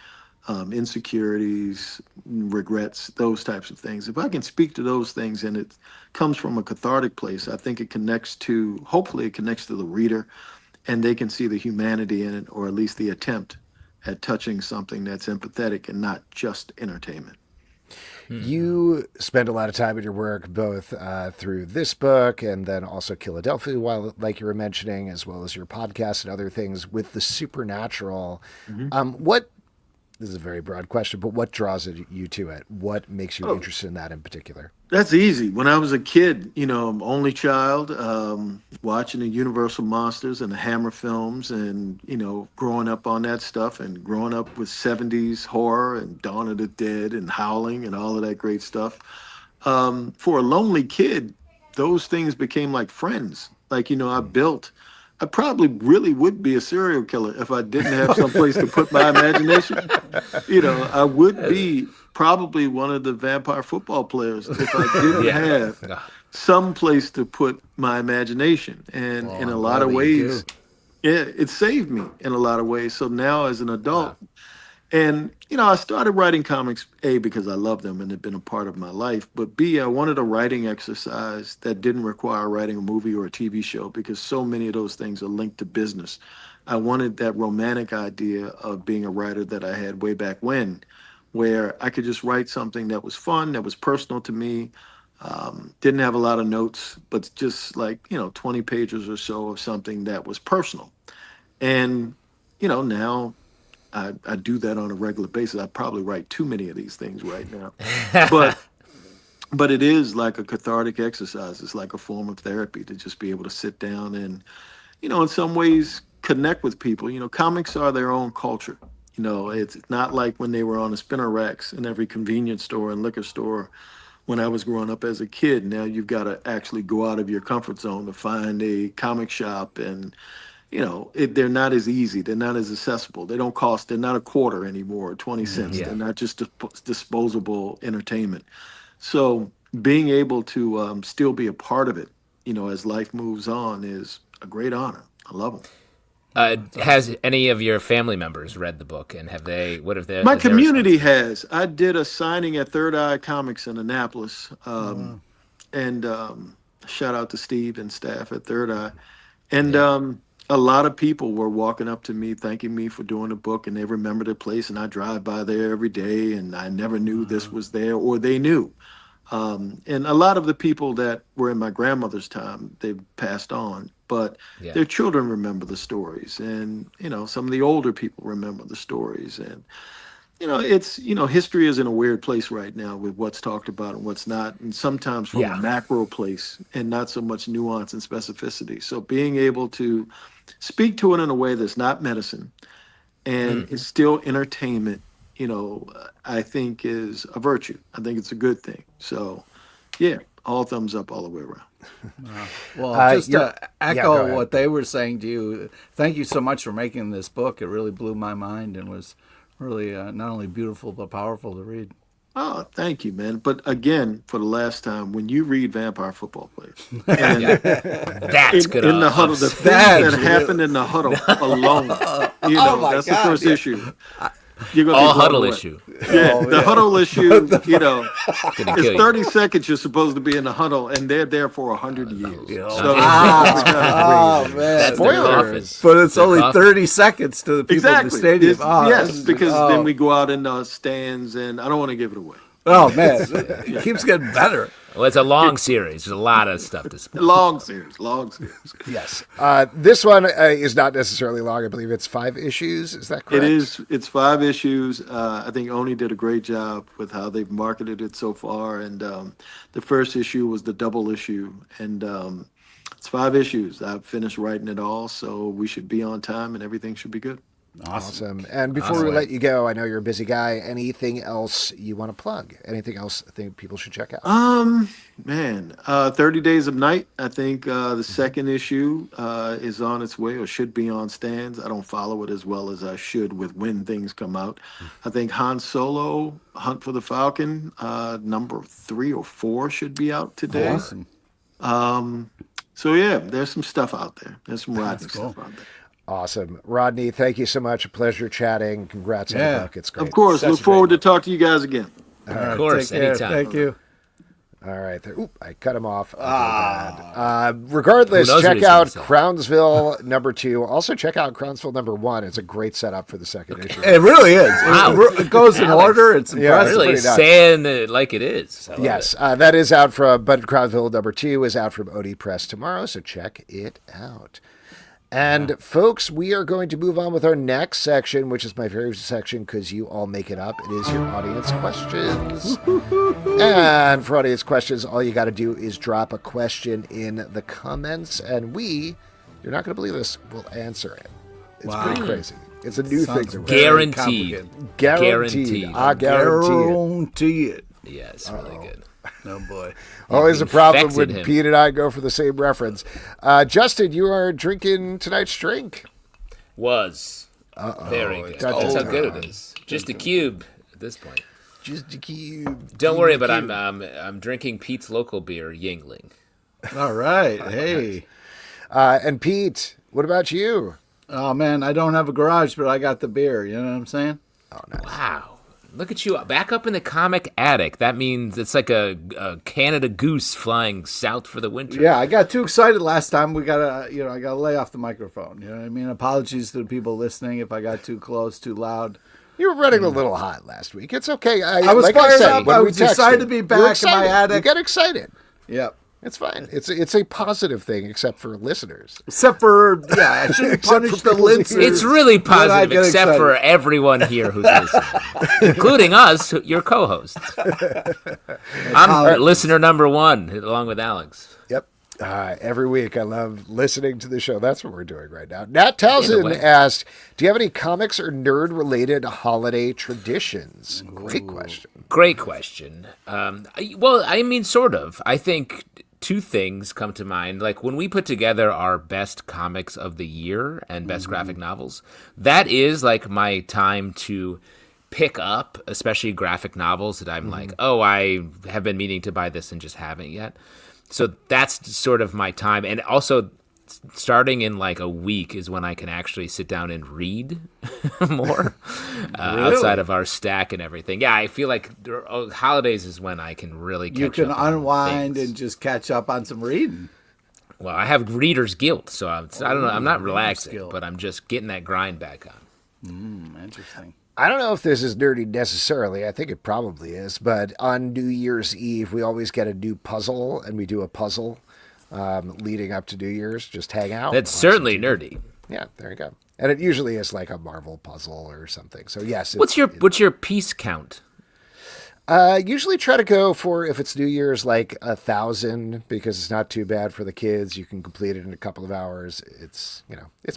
Insecurities, regrets, those types of things. If I can speak to those things and it comes from a cathartic place, I think it connects to, hopefully it connects to the reader and they can see the humanity in it, or at least the attempt at touching something that's empathetic and not just entertainment. You spend a lot of time in your work, both through this book and then also Philadelphia, while like you were mentioning, as well as your podcast and other things with the supernatural. What, this is a very broad question, but what draws you to it? What makes you interested in that in particular? That's easy. When I was a kid, you know, only child, watching the Universal Monsters and the Hammer films and, you know, growing up on that stuff and growing up with 70s horror and Dawn of the Dead and Howling and all of that great stuff. For a lonely kid, those things became like friends. Like, you know, I probably really would be a serial killer if I didn't have some place to put my imagination. You know, I would be probably one of the vampire football players if I didn't have some place to put my imagination. And in a lot of ways, it saved me in a lot of ways. So now as an adult, and, you know, I started writing comics, A, because I love them and they've been a part of my life. But B, I wanted a writing exercise that didn't require writing a movie or a TV show because so many of those things are linked to business. I wanted that romantic idea of being a writer that I had way back when, where I could just write something that was fun, that was personal to me, didn't have a lot of notes, but just like, you know, 20 pages or so of something that was personal. And, you know, now I do that on a regular basis. I probably write too many of these things right now, but it is like a cathartic exercise. It's like a form of therapy to just be able to sit down and, you know, in some ways connect with people. You know, comics are their own culture. You know, it's not like when they were on the spinner racks in every convenience store and liquor store when I was growing up as a kid. Now you've got to actually go out of your comfort zone to find a comic shop and, you know, they're not as easy. They're not as accessible. They don't cost, they're not a quarter anymore, 20 cents. They're not just disposable entertainment. So being able to still be a part of it, you know, as life moves on is a great honor. I love them. Has any of your family members read the book, and have they? What have they? My community has. I did a signing at Third Eye Comics in Annapolis, and shout out to Steve and staff at Third Eye. And a lot of people were walking up to me, thanking me for doing the book, and they remember the place, and I drive by there every day, and I never knew this was there, or they knew. And a lot of the people that were in my grandmother's time, they've passed on, but their children remember the stories, and some of the older people remember the stories, and it's history is in a weird place right now with what's talked about and what's not, and sometimes from a macro place and not so much nuance and specificity. So being able to speak to it in a way that's not medicine and is still entertainment, I think is a virtue. I think it's a good thing. So all thumbs up all the way around. Well, just to go echo ahead. what they were saying to you, thank you so much for making this book. It really blew my mind and was really not only beautiful but powerful to read. Oh, thank you, man. But again, for the last time, when you read Vampire Football Players, and That's good. in the huddle, the things that happened in the huddle alone, that's the first issue. You're gonna All be blown huddle away. issue. Yeah, the huddle issue, Gonna kill it's you. 30 seconds you're supposed to be in the huddle, and they're there for 100 years. So Oh, man. That's the coffin. But it's The only coffin. 30 seconds to the people in the exactly. stadium. Yes, because then we go out in the stands, and I don't want to give it away. Oh, man. It keeps getting better. Well, it's a long series. There's a lot of stuff to spend. Long series. Yes. This one is not necessarily long. I believe it's 5 issues. Is that correct? It is. It's 5 issues. I think Oni did a great job with how they've marketed it so far. And the first issue was the double issue. And it's 5 issues. I've finished writing it all, so we should be on time and everything should be good. Awesome. And before we let you go, I know you're a busy guy. Anything else you want to plug? Anything else I think people should check out? 30 Days of Night. I think the second issue is on its way or should be on stands. I don't follow it as well as I should with when things come out. I think Han Solo, Hunt for the Falcon, number 3 or 4 should be out today. Awesome. So yeah, there's some stuff out there. There's some Rodney stuff out there. Awesome. Rodney, thank you so much. A pleasure chatting. Congrats on the book. It's great. Of course. Such Look a forward to great talk to you guys again. Of course, Take care. anytime. Thank you. book. All right. Oop, I cut him off. I feel bad. Regardless, Who knows what check he's gonna out say. Crownsville number 2. Also check out Crownsville number 1. It's a great setup for the second issue. It really is. Wow. It goes in Alex. order. It's Yeah, impressive. Really pretty nuts. saying it like it is. I love Yes, it. that is out from, but Crownsville number 2 is out from Oni Press tomorrow, so check it out. And folks, we are going to move on with our next section, which is my favorite section because you all make it up. It is your audience questions. And for audience questions, all you got to do is drop a question in the comments, and you're not going to believe this, will answer it. It's pretty crazy. It's a new Sounds thing. very Guaranteed. Guaranteed. I guarantee it. Guarantee it. Yeah, it's really good. Oh, boy. Always a problem infected when him. Pete and I go for the same reference. Justin, you are drinking tonight's drink. Was. Very good. That's how good it is. Just a cube at this point. Just a cube. Don't worry, but I'm drinking Pete's local beer, Yingling. All right. Hey. And Pete, what about you? Oh, man, I don't have a garage, but I got the beer. You know what I'm saying? Oh, nice. Wow. Look at you, back up in the comic attic. That means it's like a Canada goose flying south for the winter. Yeah, I got too excited last time. I gotta lay off the microphone. You know what I mean? Apologies to the people listening if I got too close, too loud. You were running a little hot last week. It's okay. I was like fired said, up. when I we was excited to be you're back in my excited. attic. You get excited. Yep. It's fine. It's a positive thing, except for listeners. Except for, I shouldn't Except punish for the people listeners. It's really when I positive, get except excited. for everyone here who's listening, including us, your co-hosts. I'm listener number 1, along with Alex. Yep. Every week, I love listening to the show. That's what we're doing right now. Nat In a Townsend way. asked, do you have any comics or nerd-related holiday traditions? Great question. Great question. Well, I mean, sort of. I think 2 things come to mind. Like when we put together our best comics of the year and best graphic novels, that is like my time to pick up, especially graphic novels that I'm like, oh, I have been meaning to buy this and just haven't yet. So that's sort of my time. And also starting in like a week is when I can actually sit down and read more outside of our stack and everything. Yeah, I feel like holidays is when I can really catch You can up on unwind things. and just catch up on some reading. Well, I have reader's guilt, so I don't know. I'm not relaxing, guilt. but I'm just getting that grind back on. Interesting. I don't know if this is nerdy necessarily. I think it probably is. But on New Year's Eve, we always get a new puzzle, and we do a puzzle leading up to New Year's. Just hang out. That's certainly nerdy. Yeah, there you go. And it usually is like a Marvel puzzle or something. So yes. What's your piece count? Usually try to go for, if it's New Year's, like 1,000, because it's not too bad for the kids. You can complete it in a couple of hours. It's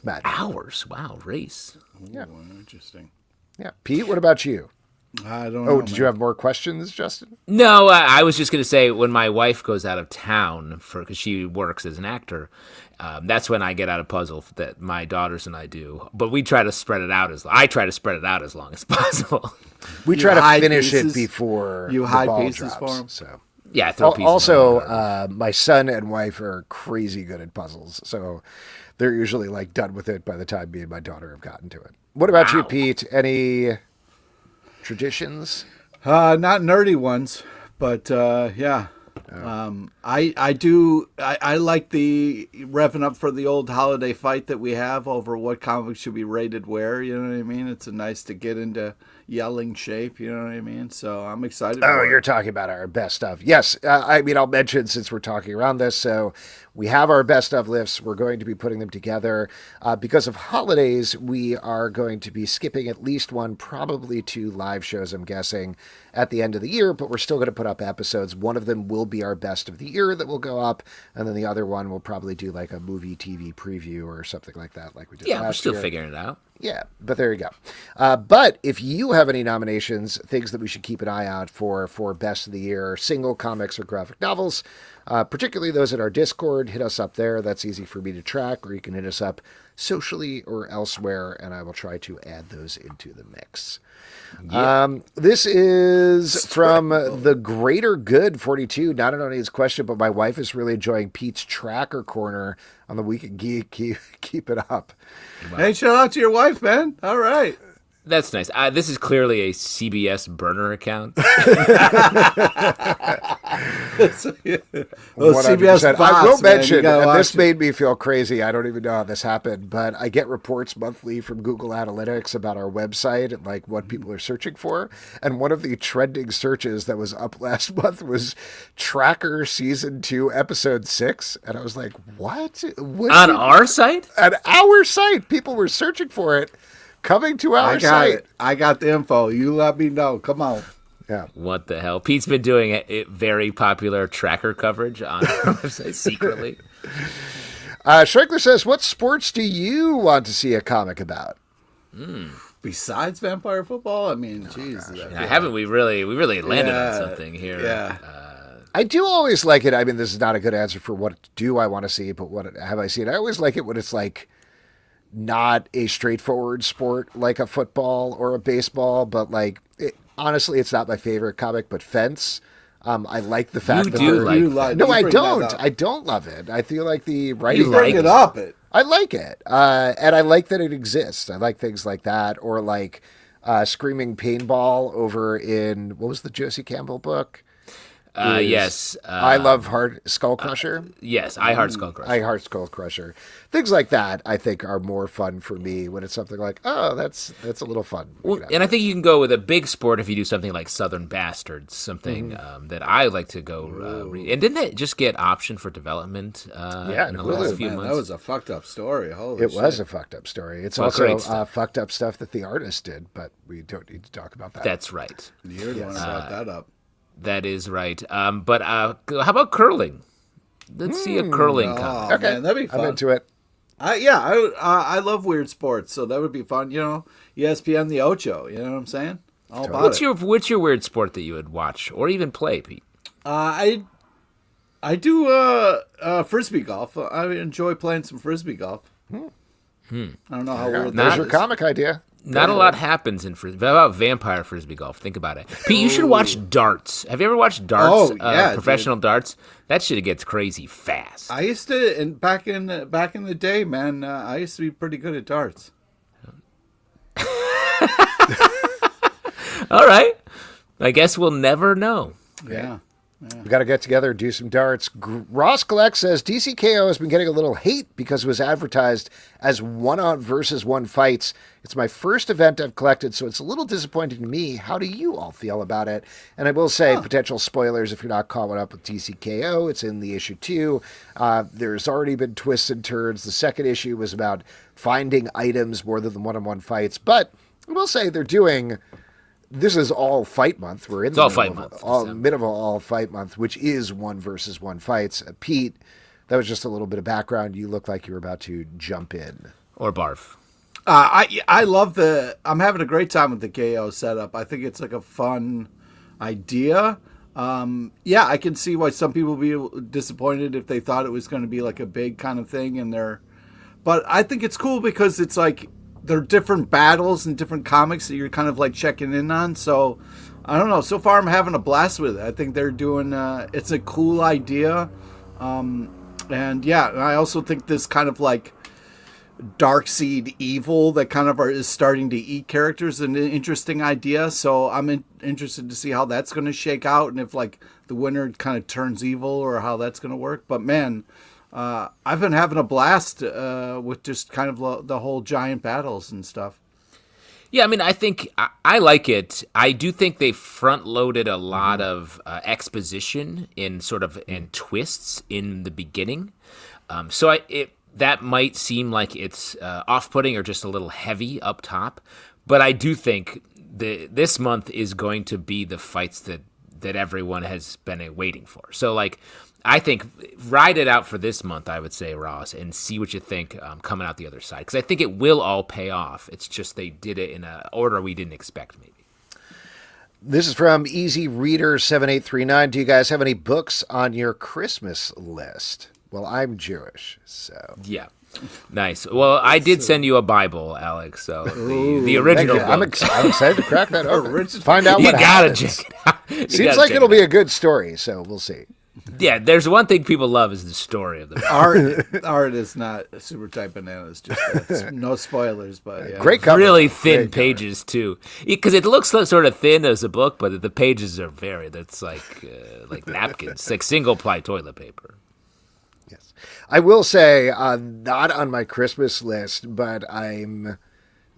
mad. Hours? Wow, race. Yeah. Interesting. Yeah. Pete, what about you? I don't know. Oh, did you have more questions, Justin? No, I was just going to say when my wife goes out of town because she works as an actor, that's when I get out a puzzle that my daughters and I do. But we try to spread it out I try to spread it out as long as possible. We try to finish it before you the hide ball pieces drops, for them. So. Yeah, I throw pieces. Also, my son and wife are crazy good at puzzles, so they're usually like done with it by the time me and my daughter have gotten to it. What about you, Pete? Any traditions? Not nerdy ones, but yeah. I do. I like the revving up for the old holiday fight that we have over what comics should be rated where. You know what I mean? It's nice to get into yelling shape. You know what I mean? So I'm excited. Oh, you're talking about our best of. Yes. I'll mention, since we're talking around this, so we have our best of lists. We're going to be putting them together. Because of holidays, we are going to be skipping at least one, probably 2 live shows, I'm guessing, at the end of the year, but we're still going to put up episodes. One of them will be our best of the year that will go up, and then the other one will probably do like a movie TV preview or something like that, like we did last year. Yeah, we're still figuring it out. Yeah, but there you go. But if you have any nominations, things that we should keep an eye out for best of the year, single comics or graphic novels, particularly those at our Discord, hit us up there. That's easy for me to track, or you can hit us up socially or elsewhere, and I will try to add those into the mix. Yeah. This is from the Greater Good 42. Not only his question, but my wife is really enjoying Pete's Tracker Corner on the Weekend Geek. Keep it up. Wow. Hey, shout out to your wife, man. All right. That's nice. This is clearly a CBS burner account. Well, CBS boss, I will mention, and this made me feel crazy. I don't even know how this happened, but I get reports monthly from Google Analytics about our website and like what people are searching for. And one of the trending searches that was up last month was Tracker Season 2, Episode 6. And I was like, what? On our site? On our site. People were searching for it. Coming to our site. I got the info. You let me know. Come on. Yeah. What the hell? Pete's been doing a very popular tracker coverage on our website secretly. Schreckler says, what sports do you want to see a comic about? Besides vampire football? I mean, geez. Haven't we really landed on something here? Yeah. I do always like it. I mean, this is not a good answer for what do I want to see, but what have I seen? I always like it when it's like not a straightforward sport like a football or a baseball, but like honestly, it's not my favorite comic, but Fence. I like the fact that no, I don't. I don't love it. I feel like the writing. You bring it up. I like it, and I like that it exists. I like things like that, or like Screaming Paintball over in what was the Josie Campbell book? Yes. I love Skull Crusher. Yes, I Heart Skull Crusher. I Heart Skull Crusher. Things like that, I think, are more fun for me when it's something like, oh, that's a little fun. Well, and I think you can go with a big sport if you do something like Southern Bastards, something that I like to go read. And didn't it just get optioned for development in the last few months? That was a fucked up story. Holy It shit. was a fucked up story. It's also fucked up stuff that the artist did, but we don't need to talk about that. That's right. You're the one who brought that up. That is right. But how about curling? Let's see a curling comic. Okay, man, that'd be fun. I'm into it. I love weird sports, so that would be fun. You know, ESPN the Ocho. You know what I'm saying? All about What's your weird sport that you would watch or even play, Pete? I do frisbee golf. I enjoy playing some frisbee golf. I don't know how weird. There's your comic idea. Not a lot happens in frisbee. How about vampire frisbee golf? Think about it. Pete, you should watch darts. Have you ever watched darts? Oh, yeah, professional darts. That shit gets crazy fast. I used to, and back in the day, man, I used to be pretty good at darts. All right. I guess we'll never know. Yeah. We got to get together, do some darts. Ross Collect says DCKO has been getting a little hate because it was advertised as one-on-versus-one fights. It's my first event I've collected, so it's a little disappointing to me. How do you all feel about it? And I will say, potential spoilers if you're not caught up with DCKO. It's in the issue 2. There's already been twists and turns. The second issue was about finding items more than the one-on-one fights. But I will say they're doing... This is all fight month. We're in the middle of all fight month, which is 1-versus-1 fights. Pete, that was just a little bit of background. You look like you were about to jump in. Or barf. I love I'm having a great time with the KO setup. I think it's like a fun idea. Yeah, I can see why some people would be disappointed if they thought it was going to be like a big kind of thing. But I think it's cool because it's like, there are different battles and different comics that you're kind of like checking in on. So I don't know. So far, I'm having a blast with it. I think they're doing, it's a cool idea. And yeah, I also think this kind of like Darkseid evil that kind of is starting to eat characters is an interesting idea. So I'm interested to see how that's going to shake out and if like the winner kind of turns evil or how that's going to work. But man, I've been having a blast with just kind of the whole giant battles and stuff. Yeah, I mean, I think I like it. I do think they front-loaded a lot of exposition and twists in the beginning. So that might seem like it's off-putting or just a little heavy up top. But I do think this month is going to be the fights that everyone has been waiting for. So, like, I think ride it out for this month, I would say, Ross, and see what you think coming out the other side. Because I think it will all pay off. It's just they did it in an order we didn't expect, maybe. This is from Easy Reader 7839. Do you guys have any books on your Christmas list? Well, I'm Jewish, so... Yeah. Nice. Well, I did send you a Bible, Alex, so the original book. I'm excited to crack that open. Find out what happens. You gotta check it out. Seems like it'll be a good story, so we'll see. Yeah, there's one thing people love is the story of the book. Art is not super tight bananas. Just no spoilers, but yeah. Great cover. Really thin pages too, because it looks sort of thin as a book, but the pages are that's like napkins, like single ply toilet paper. Yes, I will say not on my Christmas list, but I'm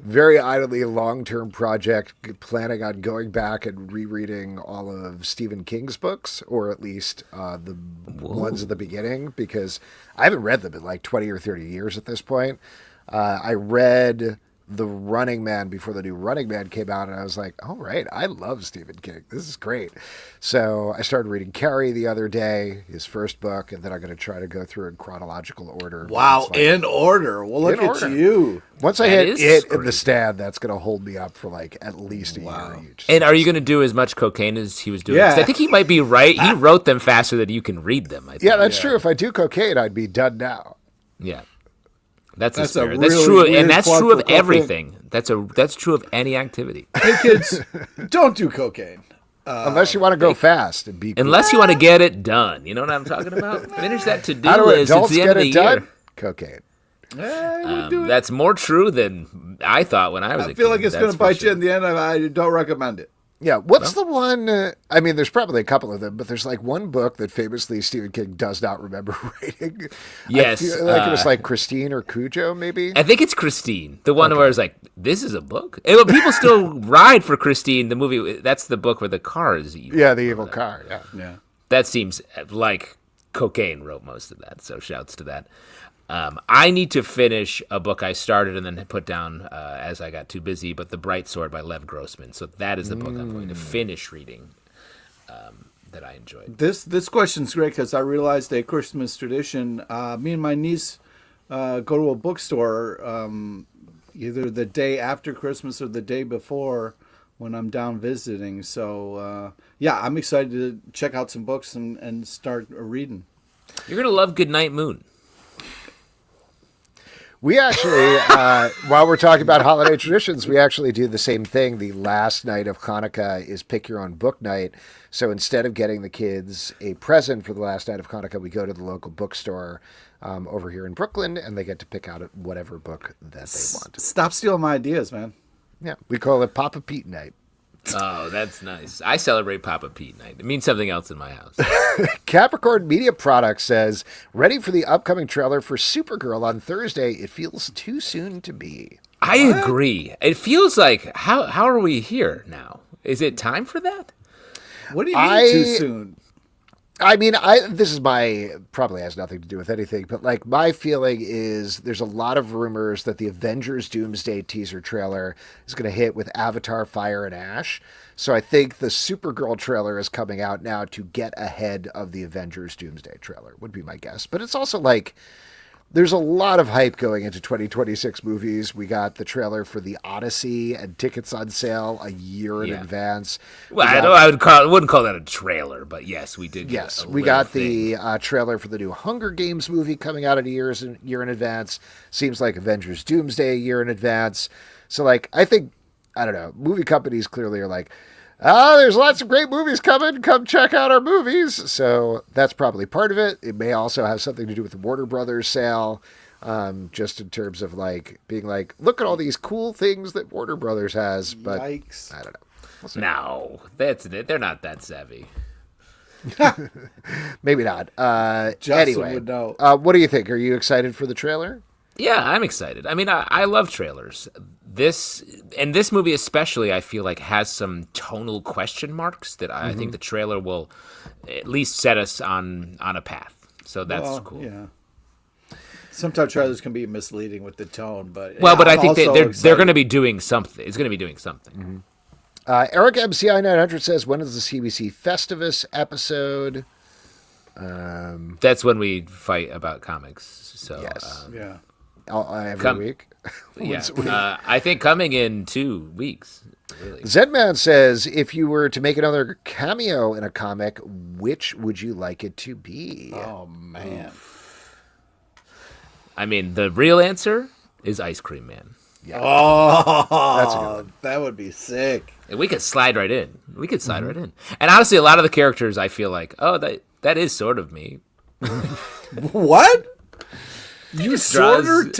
very idly long-term project planning on going back and rereading all of Stephen King's books, or at least the ones at the beginning, because I haven't read them in like 20 or 30 years at this point. I read The Running Man before the new Running Man came out, and I was like, all right, I love Stephen King. This is great. So I started reading Carrie the other day, his first book, and then I'm going to try to go through in chronological order. Wow, in order. Well, look at you. Once I hit it in the stand, that's going to hold me up for like at least a year each. And are you going to do as much cocaine as he was doing? Yeah. 'Cause I think he might be right. He wrote them faster than you can read them. I think. Yeah, that's true. If I do cocaine, I'd be done now. Yeah. That's the That's a spirit. really That's true, weird and that's plug true for of cocaine. everything. That's true of any activity, Hey kids, don't do cocaine. Unless you want to go fast and be cool. unless you want to get it done. You know what I'm talking about? Finish that to-do How do list. It's adults the end get of the it year. done? Cocaine. That's more true than I thought when I was a kid. I feel like it's going to that's for bite you sure. in the end. I don't recommend it. Yeah, what's the one? I mean, there's probably a couple of them, but there's like one book that famously Stephen King does not remember writing. Yes, I feel like it was like Christine or Cujo, maybe. I think it's Christine, the one where it's like, this is a book? And when people still ride for Christine, the movie. That's the book where the car is evil. Yeah, the evil car. Yeah. That seems like Cocaine wrote most of that, so shouts to that. I need to finish a book I started and then put down as I got too busy, but The Bright Sword by Lev Grossman. So that is the book I'm going to finish reading that I enjoyed. This question's great because I realized a Christmas tradition. Me and my niece go to a bookstore either the day after Christmas or the day before when I'm down visiting. So, yeah, I'm excited to check out some books and start reading. You're going to love Goodnight Moon. We actually, while we're talking about holiday traditions, we actually do the same thing. The last night of Hanukkah is pick your own book night. So instead of getting the kids a present for the last night of Hanukkah, we go to the local bookstore over here in Brooklyn, and they get to pick out whatever book that they want. Stop stealing my ideas, man. Yeah, we call it Papa Pete night. Oh, that's nice. I celebrate Papa Pete night. It means something else in my house. Capricorn Media Products says, ready for the upcoming trailer for Supergirl on Thursday. It feels too soon to be. I agree. It feels like, how are we here now? Is it time for that? What do you mean too soon? I mean, this is probably has nothing to do with anything, but like my feeling is there's a lot of rumors that the Avengers Doomsday teaser trailer is going to hit with Avatar, Fire, and Ash. So I think the Supergirl trailer is coming out now to get ahead of the Avengers Doomsday trailer, would be my guess. But it's also like, there's a lot of hype going into 2026 movies. We got the trailer for The Odyssey and tickets on sale a year in advance. Well, I wouldn't call that a trailer, but yes, we did. Yes, we got the trailer for the new Hunger Games movie coming out a year in advance. Seems like Avengers Doomsday a year in advance. So, like, I don't know, movie companies clearly are like, there's lots of great movies coming. Come check out our movies. So that's probably part of it. It may also have something to do with the Warner Brothers sale, just in terms of like being like, look at all these cool things that Warner Brothers has. But Yikes. I don't know. No, that's it. They're not that savvy. Maybe not. Justin Anyway, would know. what do you think? Are you excited for the trailer? Yeah, I'm excited. I mean, I love trailers. This movie especially, I feel like has some tonal question marks that I think the trailer will at least set us on a path. So that's cool. Yeah. Sometimes trailers can be misleading with the tone, but but I think I'm they're going to be doing something. It's going to be doing something. Eric MCI 900 says, when is the CBC Festivus episode? That's when we fight about comics. So Yes. yeah. Every week. yeah, I think coming in 2 weeks. Really. Zedman says, if you were to make another cameo in a comic, which would you like it to be? Oh man. I mean, the real answer is Ice Cream Man. Yeah. Oh, That's a good one. that would be sick. And we could slide right in. Right in. And honestly, a lot of the characters, I feel like, that is sort of me. What? You draws-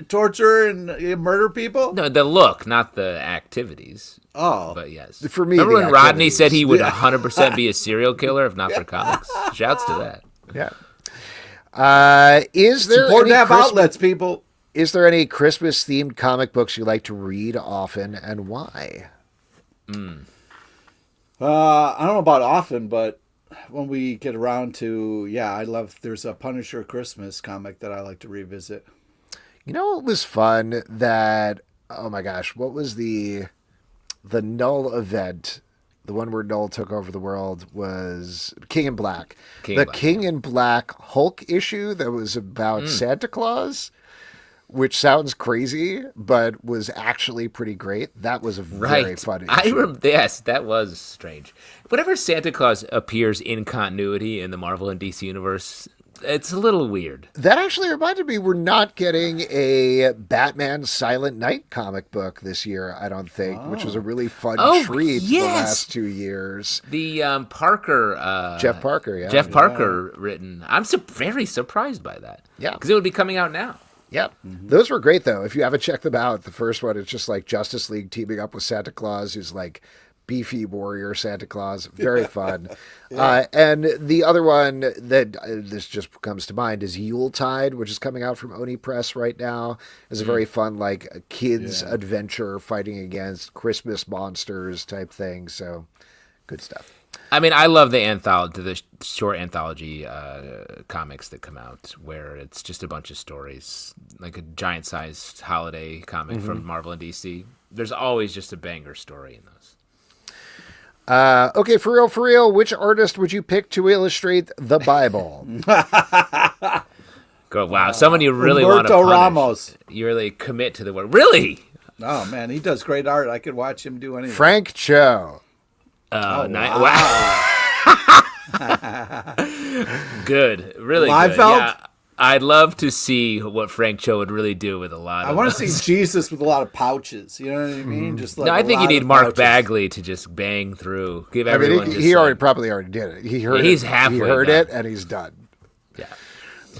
torture and murder people? No, the look, not the activities. Oh. But yes. For me, remember the when Rodney activities. said he would 100% be a serial killer if not for comics? Shouts to that. Yeah. Is there Support any to have outlets, people. Is there any Christmas-themed comic books you like to read often, and why? I don't know about often, but when we get around to, there's a Punisher Christmas comic that I like to revisit. You know what was fun that, oh my gosh, what was the Null event? The one where Null took over the world was King in Black. King in Black Hulk issue that was about Santa Claus, which sounds crazy, but was actually pretty great. That was a very fun issue. Yes, that was strange. Whenever Santa Claus appears in continuity in the Marvel and DC universe, it's a little weird. That actually reminded me, we're not getting a Batman Silent Night comic book this year, I don't think, which was a really fun treat the last 2 years. The Parker... Jeff Parker, yeah. Jeff Parker written. I'm very surprised by that. Yeah. Because it would be coming out now. Yep. Those were great, though. If you haven't checked them out, the first one, it's just like Justice League teaming up with Santa Claus, who's like beefy warrior Santa Claus. Very fun. And the other one that this just comes to mind is Yuletide, which is coming out from Oni Press right now. It's a very fun, like, kids' adventure fighting against Christmas monsters type thing. So, good stuff. I mean, I love the short anthology comics that come out where it's just a bunch of stories, like a giant-sized holiday comic from Marvel and DC. There's always just a banger story in those. Okay, for real, which artist would you pick to illustrate the Bible? Wow, someone you really want to Humberto punish. Ramos. You really commit to the word. Really? Oh, man, he does great art. I could watch him do anything. Frank Cho. Wow. Good. Really good. Liefeld? Yeah, I'd love to see what Frank Cho would really do with a lot of I want to those. see Jesus with a lot of pouches. You know what I mean? Just like No, I a think you lot need of Mark pouches. Bagley to just bang through. Give I everyone mean, just he like- probably already did it. He heard He's it. halfway He heard done. it, and he's done. Yeah.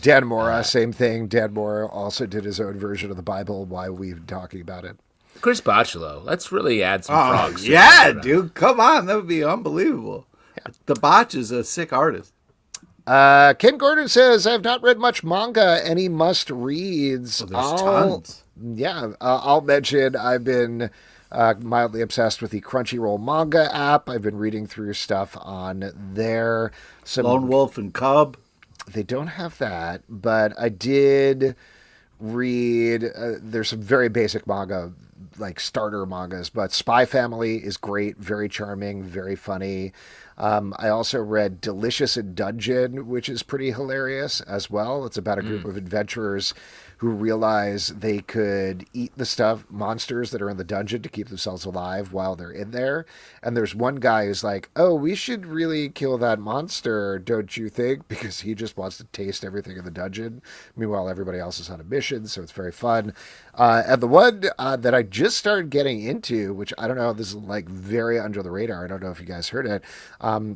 Dan Mora, same thing. Dan Mora also did his own version of the Bible while we've been talking about it. Chris Bocciolo. Let's really add some frogs. Yeah, dude. Come on. That would be unbelievable. Yeah. The Botch is a sick artist. Ken Gordon says, I have not read much manga. Any must reads? Well, there's tons. Yeah. I'll mention I've been mildly obsessed with the Crunchyroll manga app. I've been reading through stuff on there. Lone Wolf and Cub. They don't have that, but I did read, there's some very basic manga, like starter mangas, but Spy Family is great, very charming, very funny. I also read Delicious in Dungeon, which is pretty hilarious as well. It's about a group of adventurers who realize they could eat the monsters that are in the dungeon to keep themselves alive while they're in there. And there's one guy who's like, oh, we should really kill that monster, don't you think? Because he just wants to taste everything in the dungeon. Meanwhile, everybody else is on a mission, so it's very fun. And the one that I just started getting into, which I don't know, this is like very under the radar, I don't know if you guys heard it,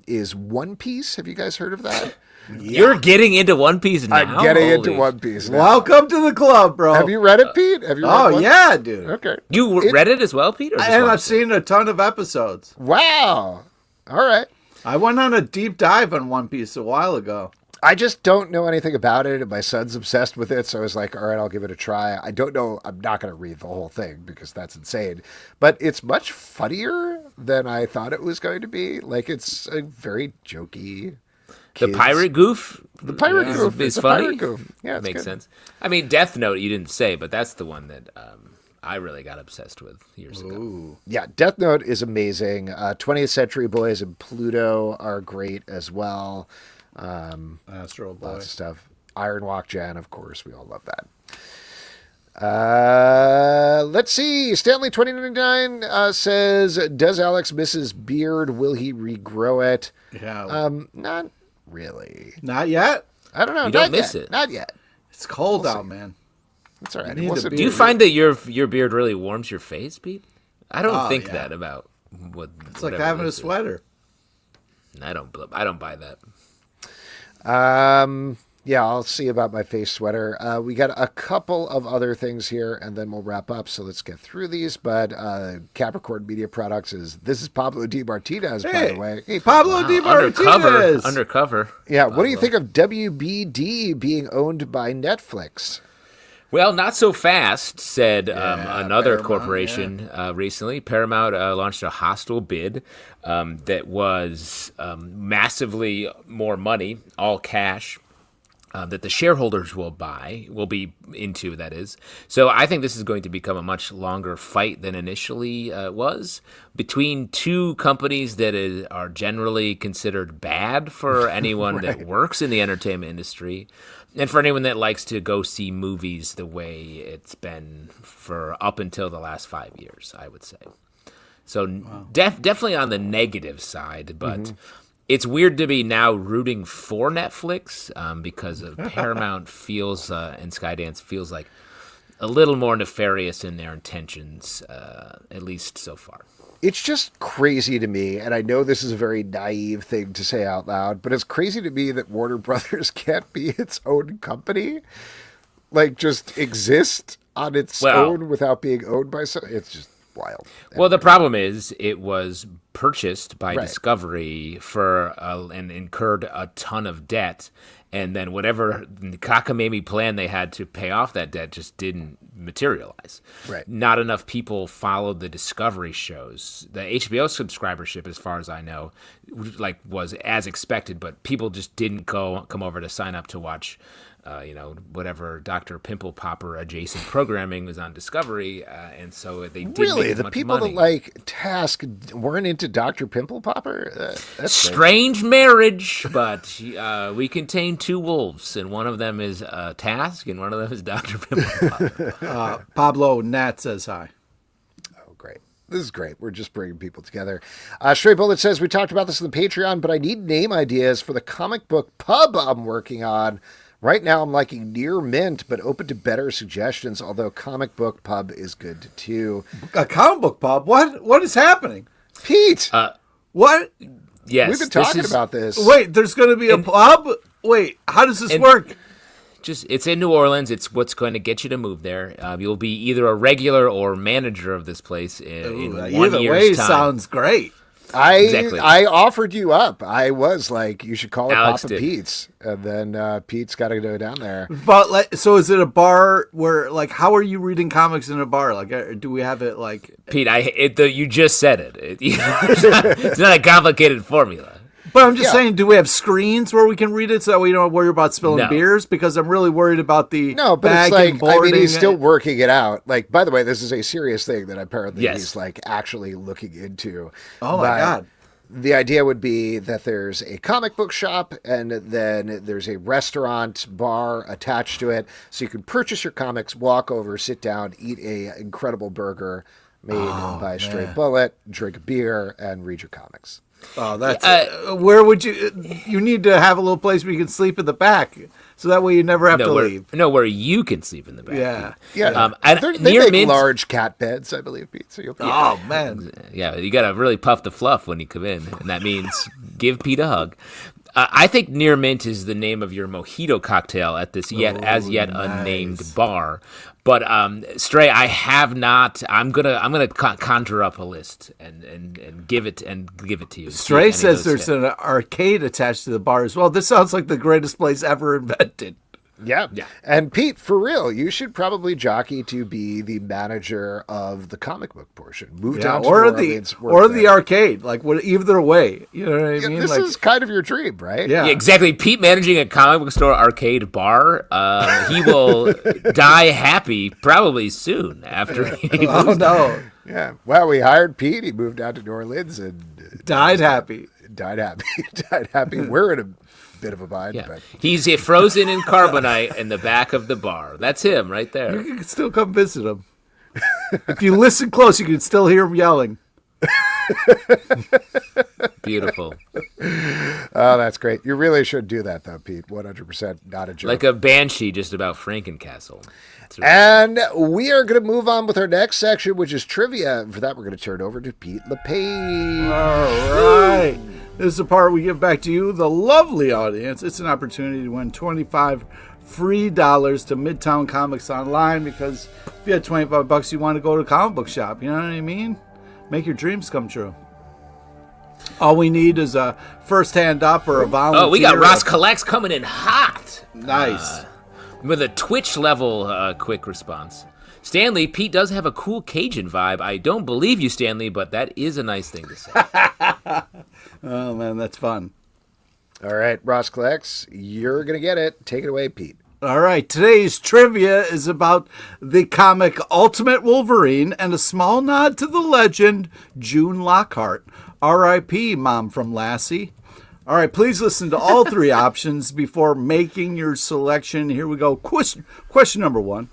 is One Piece. Have you guys heard of that? Yeah. You're getting into One Piece now? I'm getting into One Piece now. Welcome to the club, bro. Have you read it, Pete? Have you read it? Yeah, dude. Okay. You read it as well, Pete? And I've seen a ton of episodes. Wow. All right. I went on a deep dive on One Piece a while ago. I just don't know anything about it, and my son's obsessed with it, so I was like, all right, I'll give it a try. I don't know. I'm not going to read the whole thing because that's insane. But it's much funnier than I thought it was going to be. Like, it's a very jokey... The pirate goof? The pirate goof is funny. Pirate goof. Yeah, makes sense. I mean, Death Note, you didn't say, but that's the one that I really got obsessed with years ago. Yeah, Death Note is amazing. 20th Century Boys and Pluto are great as well. Astro Boy. Lots of stuff. Iron Walk Jan, of course. We all love that. Let's see. Stanley2099 says, does Alex miss his beard? Will he regrow it? Yeah. Not really. Not yet? I don't know. You don't miss it. Not yet. It's cold out, man. It's all right. Do you find that your beard really warms your face, Pete? I don't think that about what. It's like having a sweater. I don't buy that. Yeah, I'll see about my face sweater. We got a couple of other things here, and then we'll wrap up. So let's get through these. But Capricorn Media Products this is Pablo D. Martinez, by the way. Hey, Pablo D. Martinez. Undercover. Yeah, what do you think of WBD being owned by Netflix? Well, not so fast, said another corporation recently. Paramount launched a hostile bid that was massively more money, all cash, that the shareholders will be into, that is. So I think this is going to become a much longer fight than initially was between two companies that are generally considered bad for anyone that works in the entertainment industry. And for anyone that likes to go see movies the way it's been for up until the last 5 years, I would say. So definitely on the negative side, but it's weird to be now rooting for Netflix because of Paramount feels and Skydance feels like a little more nefarious in their intentions, at least so far. It's just crazy to me, and I know this is a very naive thing to say out loud, but it's crazy to me that Warner Brothers can't be its own company, like just exist on its own without being owned by someone. It's just wild. Well, the problem is it was purchased by Discovery for and incurred a ton of debt, and then whatever cockamamie plan they had to pay off that debt just didn't materialize. Right. Not enough people followed the Discovery shows. The HBO subscribership, as far as I know, was as expected, but people just didn't come over to sign up to watch whatever Dr. Pimple Popper adjacent programming was on Discovery, and so they didn't really make the much people money. that like Task weren't into Dr. Pimple Popper. That's strange marriage, but we contain two wolves, and one of them is Task, and one of them is Dr. Pimple Popper. Pablo Nat says hi. Oh, great. This is great. We're just bringing people together. Stray Bullet says, we talked about this in the Patreon, but I need name ideas for the comic book pub I'm working on. Right now, I'm liking Near Mint, but open to better suggestions, although comic book pub is good too. A comic book pub? What is happening? Pete! What? Yes. We've been talking about this. Wait, there's going to be a pub? Wait, how does this work? it's in New Orleans. It's what's going to get you to move there. You'll be either a regular or manager of this place in 1 Either year's way time. sounds great. Exactly. I offered you up. I was like, you should call it Alex Papa did. Pete's, and then Pete's got to go down there. But so is it a bar where how are you reading comics in a bar? Do we have it Pete, you just said it. It's not a complicated formula. But I'm just saying, do we have screens where we can read it so that we don't worry about spilling No. beers? Because I'm really worried about the No, but bag it's and like, boarding. he's still working it out. Like, by the way, this is a serious thing that apparently Yes. he's like actually looking into. Oh my God. The idea would be that there's a comic book shop and then there's a restaurant bar attached to it. So you can purchase your comics, walk over, sit down, eat a incredible burger made by a stray bullet, drink a beer, and read your comics. Oh, that's where would you need to have a little place where you can sleep in the back, so that way you never have to leave. Where you can sleep in the back. Yeah. Yeah. And they near make Mint, large cat beds, I believe, Pete. So you'll be Oh man. yeah, you got to really puff the fluff when you come in, and that means give Pete a hug. I think Near Mint is the name of your mojito cocktail at this as yet unnamed bar. But Stray, I have not. I'm gonna conjure up a list and give it to you. Stray says there's an arcade attached to the bar as well. This sounds like the greatest place ever invented. Yeah. And Pete, for real, you should probably jockey to be the manager of the comic book portion. Move down to New Orleans, work the there. arcade. Either way. You know what I mean? This is kind of your dream, right? Yeah. Yeah, exactly. Pete managing a comic book store arcade bar. He will die happy probably soon after he Oh moves. no. Yeah. Well, we hired Pete. He moved down to New Orleans and Died happy. died happy. We're in a bit of a bind. Yeah. But He's frozen in carbonite in the back of the bar. That's him right there. You can still come visit him. If you listen close, you can still hear him yelling. Beautiful. oh, that's great. You really should do that, though, Pete. 100% not a joke. Like a banshee just about Frankencastle. That's right. And we are going to move on with our next section, which is trivia. And for that, we're going to turn it over to Pete LePage. All right. This is the part we give back to you, the lovely audience. It's an opportunity to win $25 free to Midtown Comics online, because if you had $25, you want to go to a comic book shop. You know what I mean? Make your dreams come true. All we need is a first hand up or a volunteer. Oh, we got Ross Collects coming in hot. Nice. With a Twitch level quick response. Stanley, Pete does have a cool Cajun vibe. I don't believe you, Stanley, but that is a nice thing to say. Oh, man, that's fun. All right, Ross Collects, you're going to get it. Take it away, Pete. All right, today's trivia is about the comic Ultimate Wolverine and a small nod to the legend June Lockhart. R.I.P. Mom from Lassie. All right, please listen to all three options before making your selection. Here we go. Question number one.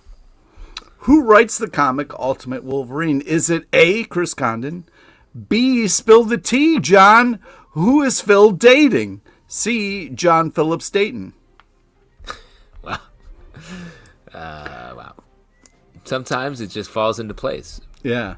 Who writes the comic Ultimate Wolverine? Is it A, Chris Condon? B, spill the tea, John. Who is Phil dating? C, John Phillips Dayton. Wow. Wow. Sometimes it just falls into place. Yeah.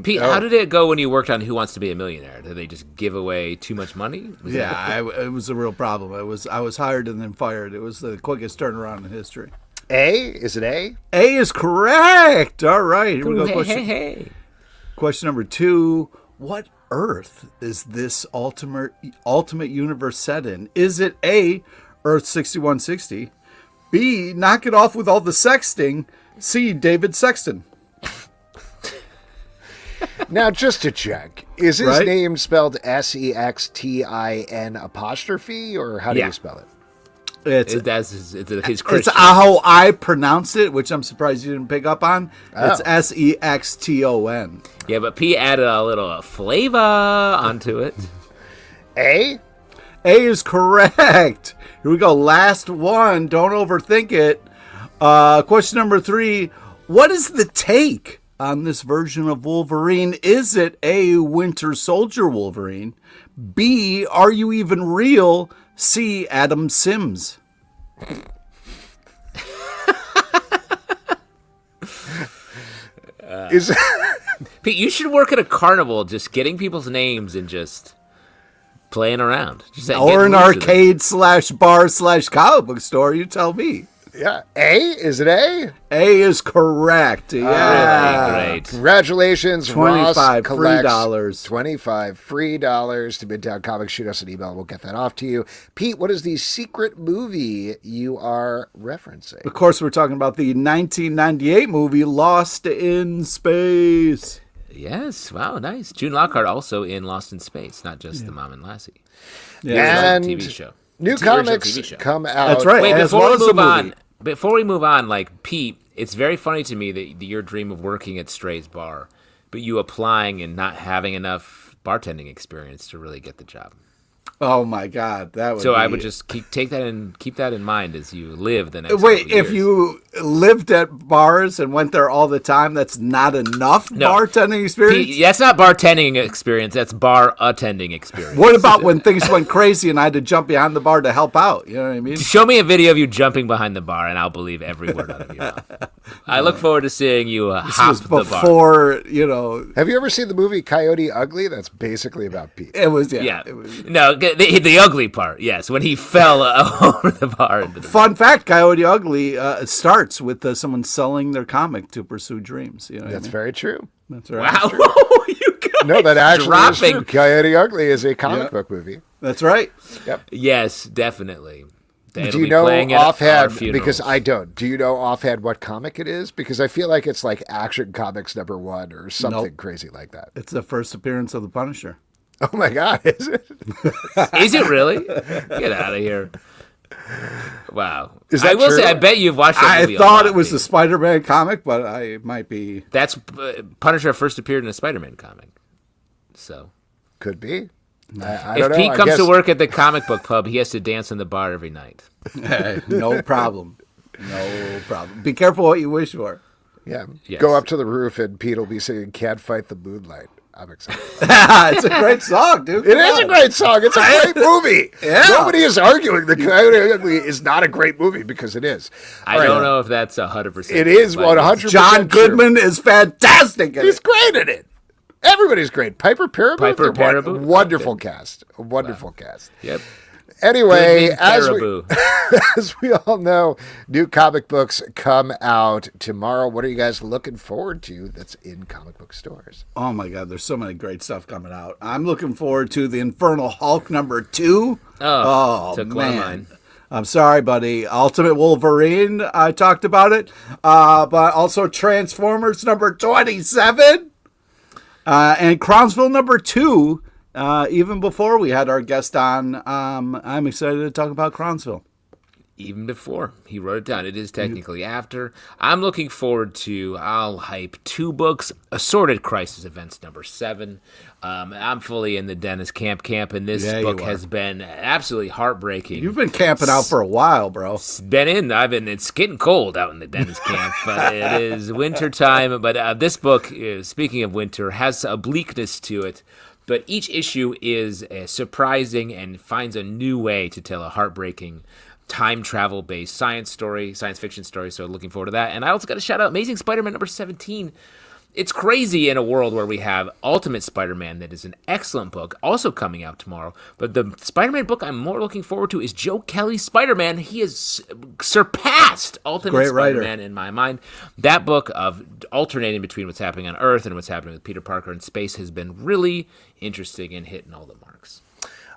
Pete, how did it go when you worked on Who Wants to Be a Millionaire? Did they just give away too much money? It was a real problem. I was hired and then fired. It was the quickest turnaround in history. A? Is it A? A is correct. All right. Here we go. Hey. Question number 2. What Earth is this ultimate universe set in? Is it A, Earth 6160? B, knock it off with all the sexting? C, David Sexton? Now, just to check, is his Right? name spelled Sextin apostrophe, or how do you spell it? It's His Christian. how I pronounce it, which I'm surprised you didn't pick up on. It's Sexton. Yeah, but Pete added a little flavor onto it. A? A is correct. Here we go. Last one. Don't overthink it. Question number 3. What is the take on this version of Wolverine? Is it A, Winter Soldier Wolverine? B, Are You Even Real? C, Adam Sims. Is Pete, you should work at a carnival just getting people's names and just playing around. Just Or an arcade/bar/comic book store. You tell me. Yeah. A? Is it A? A is correct. Yeah. Really great. Congratulations, Ross. $25 free collects dollars. $25 free dollars to Midtown Comics. Shoot us an email. We'll get that off to you. Pete, what is the secret movie you are referencing? Of course, we're talking about the 1998 movie Lost in Space. Yes. Wow. Nice. June Lockhart also in Lost in Space, not just the Mom and Lassie. Yeah. And TV show. new It's the original comics TV show. come out. That's right. Wait, as before well we as the move movie. on, like Pete, it's very funny to me that your dream of working at Stray's Bar, but you applying and not having enough bartending experience to really get the job. Oh my God, that would. So be... I would just keep that in mind as you live the next. Wait. couple If years. you lived at bars and went there all the time, that's not enough bartending experience. Pete, that's not bartending experience. That's bar attending experience. What about when things went crazy and I had to jump behind the bar to help out? You know what I mean? Show me a video of you jumping behind the bar, and I'll believe every word out of your mouth. I look forward to seeing you This hop was the bar. before, you know. Have you ever seen the movie Coyote Ugly? That's basically about Pete. It was Yeah. It was... No, the ugly part. Yes, when he fell over the bar into the Fun fact: Coyote Ugly starts with someone selling their comic to pursue dreams. You know, That's very true. That's right. Wow, you guys No, that actually is dropping. true. Coyote Ugly is a comic book movie. That's right. Yes, definitely. It'll Do you be know playing at our offhand? funerals. Because I don't. Do you know offhand what comic it is? Because I feel like it's like Action Comics #1 or something Nope. crazy like that. It's the first appearance of the Punisher. Oh my God, is it? Is it really? Get out of here. Wow. Is that I will true? say, I bet you've watched that I movie a thought lot, it was Pete. the Spider-Man comic, but I might be. That's Punisher first appeared in a Spider-Man comic. So Could be. I if don't know. Pete I comes guess- to work at the comic book pub, he has to dance in the bar every night. No problem. No problem. Be careful what you wish for. yeah, Yes. go up to the roof and Pete will be singing "Can't Fight the Moonlight." I'm excited. It's a great song, dude. It is a great song. It's a great movie. Yeah. Nobody is arguing that Coyote Ugly is not a great movie because it is. I don't know if that's 100%. It is but 100%. John Goodman is fantastic. In He's it. great in it. Everybody's great. Piper Paraboo. Piper Paraboo? Wonderful cast. A wonderful cast. Yep. Anyway, Goodman as we, Paraboo. as we all know, new comic books come out tomorrow. What are you guys looking forward to that's in comic book stores? Oh my God, there's so many great stuff coming out. I'm looking forward to the Infernal Hulk #2. Took one of man. mine. I'm sorry, buddy. Ultimate Wolverine, I talked about it. But also Transformers #27. And Crownsville #2. Even before we had our guest on, I'm excited to talk about Crownsville. Even before he wrote it down, it is technically after. I'm looking forward to, I'll hype 2 books. Assorted Crisis Events #7. I'm fully in the Dennis Camp, and this Yeah, book you are. has been absolutely heartbreaking. You've been camping out for a while, bro. It's getting cold out in the Dennis Camp, but it is winter time. But this book, speaking of winter, has a bleakness to it. But each issue is surprising and finds a new way to tell a heartbreaking time travel based science fiction story. So looking forward to that. And I also got to shout out Amazing Spider-Man #17. It's crazy in a world where we have Ultimate Spider-Man, that is an excellent book, also coming out tomorrow. But the Spider-Man book I'm more looking forward to is Joe Kelly's Spider-Man. He has surpassed Ultimate Great writer. Spider-Man in my mind. That book of alternating between what's happening on Earth and what's happening with Peter Parker in space has been really interesting and hitting all the marks.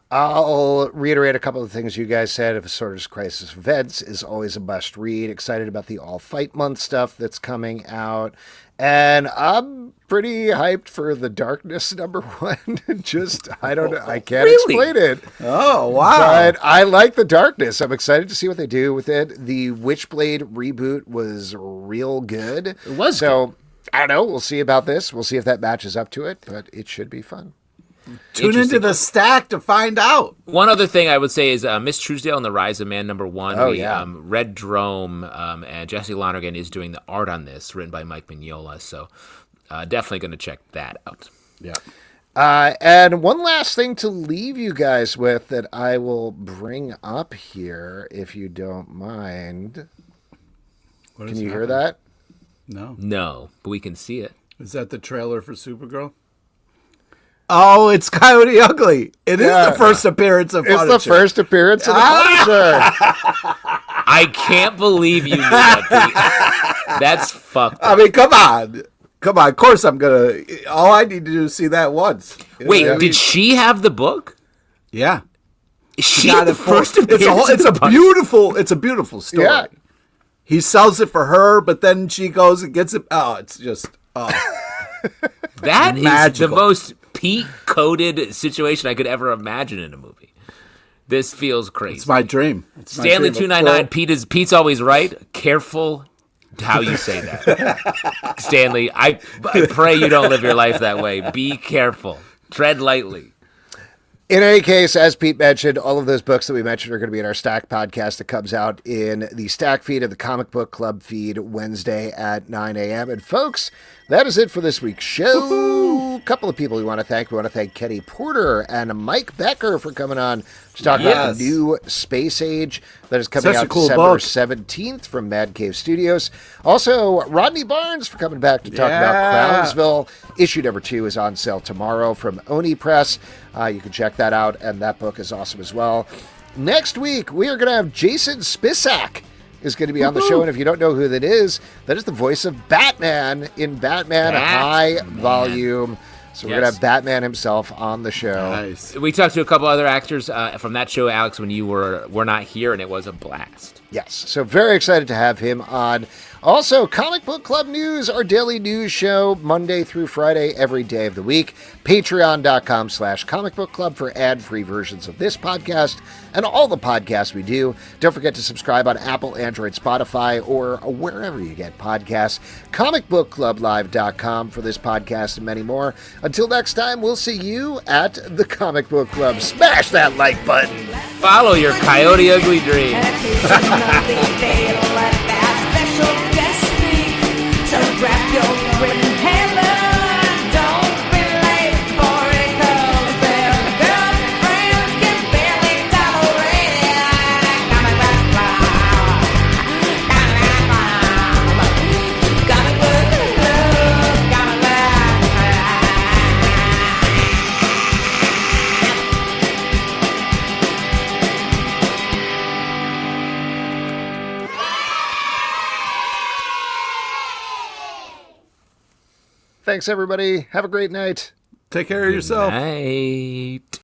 I'll reiterate a couple of things you guys said. Assorted Crisis Events is always a must read. Excited about the All Fight Month stuff that's coming out. And I'm pretty hyped for The Darkness #1. Just, I don't know. I can't Really? explain it. Oh, wow. But I like The Darkness. I'm excited to see what they do with it. The Witchblade reboot was real good. It was So, I don't know. We'll see about this. We'll see if that matches up to it, but it should be fun. Tune into the stack to find out. One other thing I would say is Miss Truesdale and the Rise of Man #1. Oh, yeah. Red Drome and Jesse Lonergan is doing the art on this, written by Mike Mignola. So definitely going to check that out. Yeah. And one last thing to leave you guys with that I will bring up here, if you don't mind. What Can is you hear happening? that? No. No, but we can see it. Is that the trailer for Supergirl? Oh, it's Coyote Ugly. It is the first appearance of Punisher. It's the first appearance of the Punisher. I can't believe you knew that, Pete. That's fucked up. I mean, come on. Of course I'm going to. All I need to do is see that once. Wait, did she have the book? Yeah. She had the first appearance. It's a beautiful story. Yeah. He sells it for her, but then she goes and gets it. Oh, it's just That magical. is the most Pete-coded situation I could ever imagine in a movie. This feels crazy. It's my dream. Stanley 299. Pete's always right. Careful how you say that, Stanley. I pray you don't live your life that way. Be careful. Tread lightly. In any case, as Pete mentioned, all of those books that we mentioned are going to be in our Stack podcast that comes out in the Stack feed and the Comic Book Club feed Wednesday at 9 a.m. And folks, that is it for this week's show. A couple of people we want to thank. We want to thank Kenny Porter and Mike Becker for coming on to talk about the new Space Age that is coming out December 17th from Mad Cave Studios. Also, Rodney Barnes for coming back to talk about Crownsville. Issue number 2 is on sale tomorrow from Oni Press. You can check that out, and that book is awesome as well. Next week, we are going to have Jason Spisak is going to be on the show, and if you don't know who that is the voice of Batman in Batman High Volume. So we're going to have Batman himself on the show. Nice. We talked to a couple other actors from that show, Alex, when you were not here, and it was a blast. Yes, so very excited to have him on. Also, Comic Book Club News, our daily news show, Monday through Friday, every day of the week. Patreon.com/Comic Book Club for ad-free versions of this podcast and all the podcasts we do. Don't forget to subscribe on Apple, Android, Spotify, or wherever you get podcasts. ComicBookClubLive.com for this podcast and many more. Until next time, we'll see you at the Comic Book Club. Smash that like button. Follow your Coyote Ugly dream. So grab your written hammer, don't be late for it, 'cause their girlfriends can barely tolerate it. Comic Book Club, Comic Book Club, Comic Book Thanks, everybody. Have a great night. Take care of yourself. Night.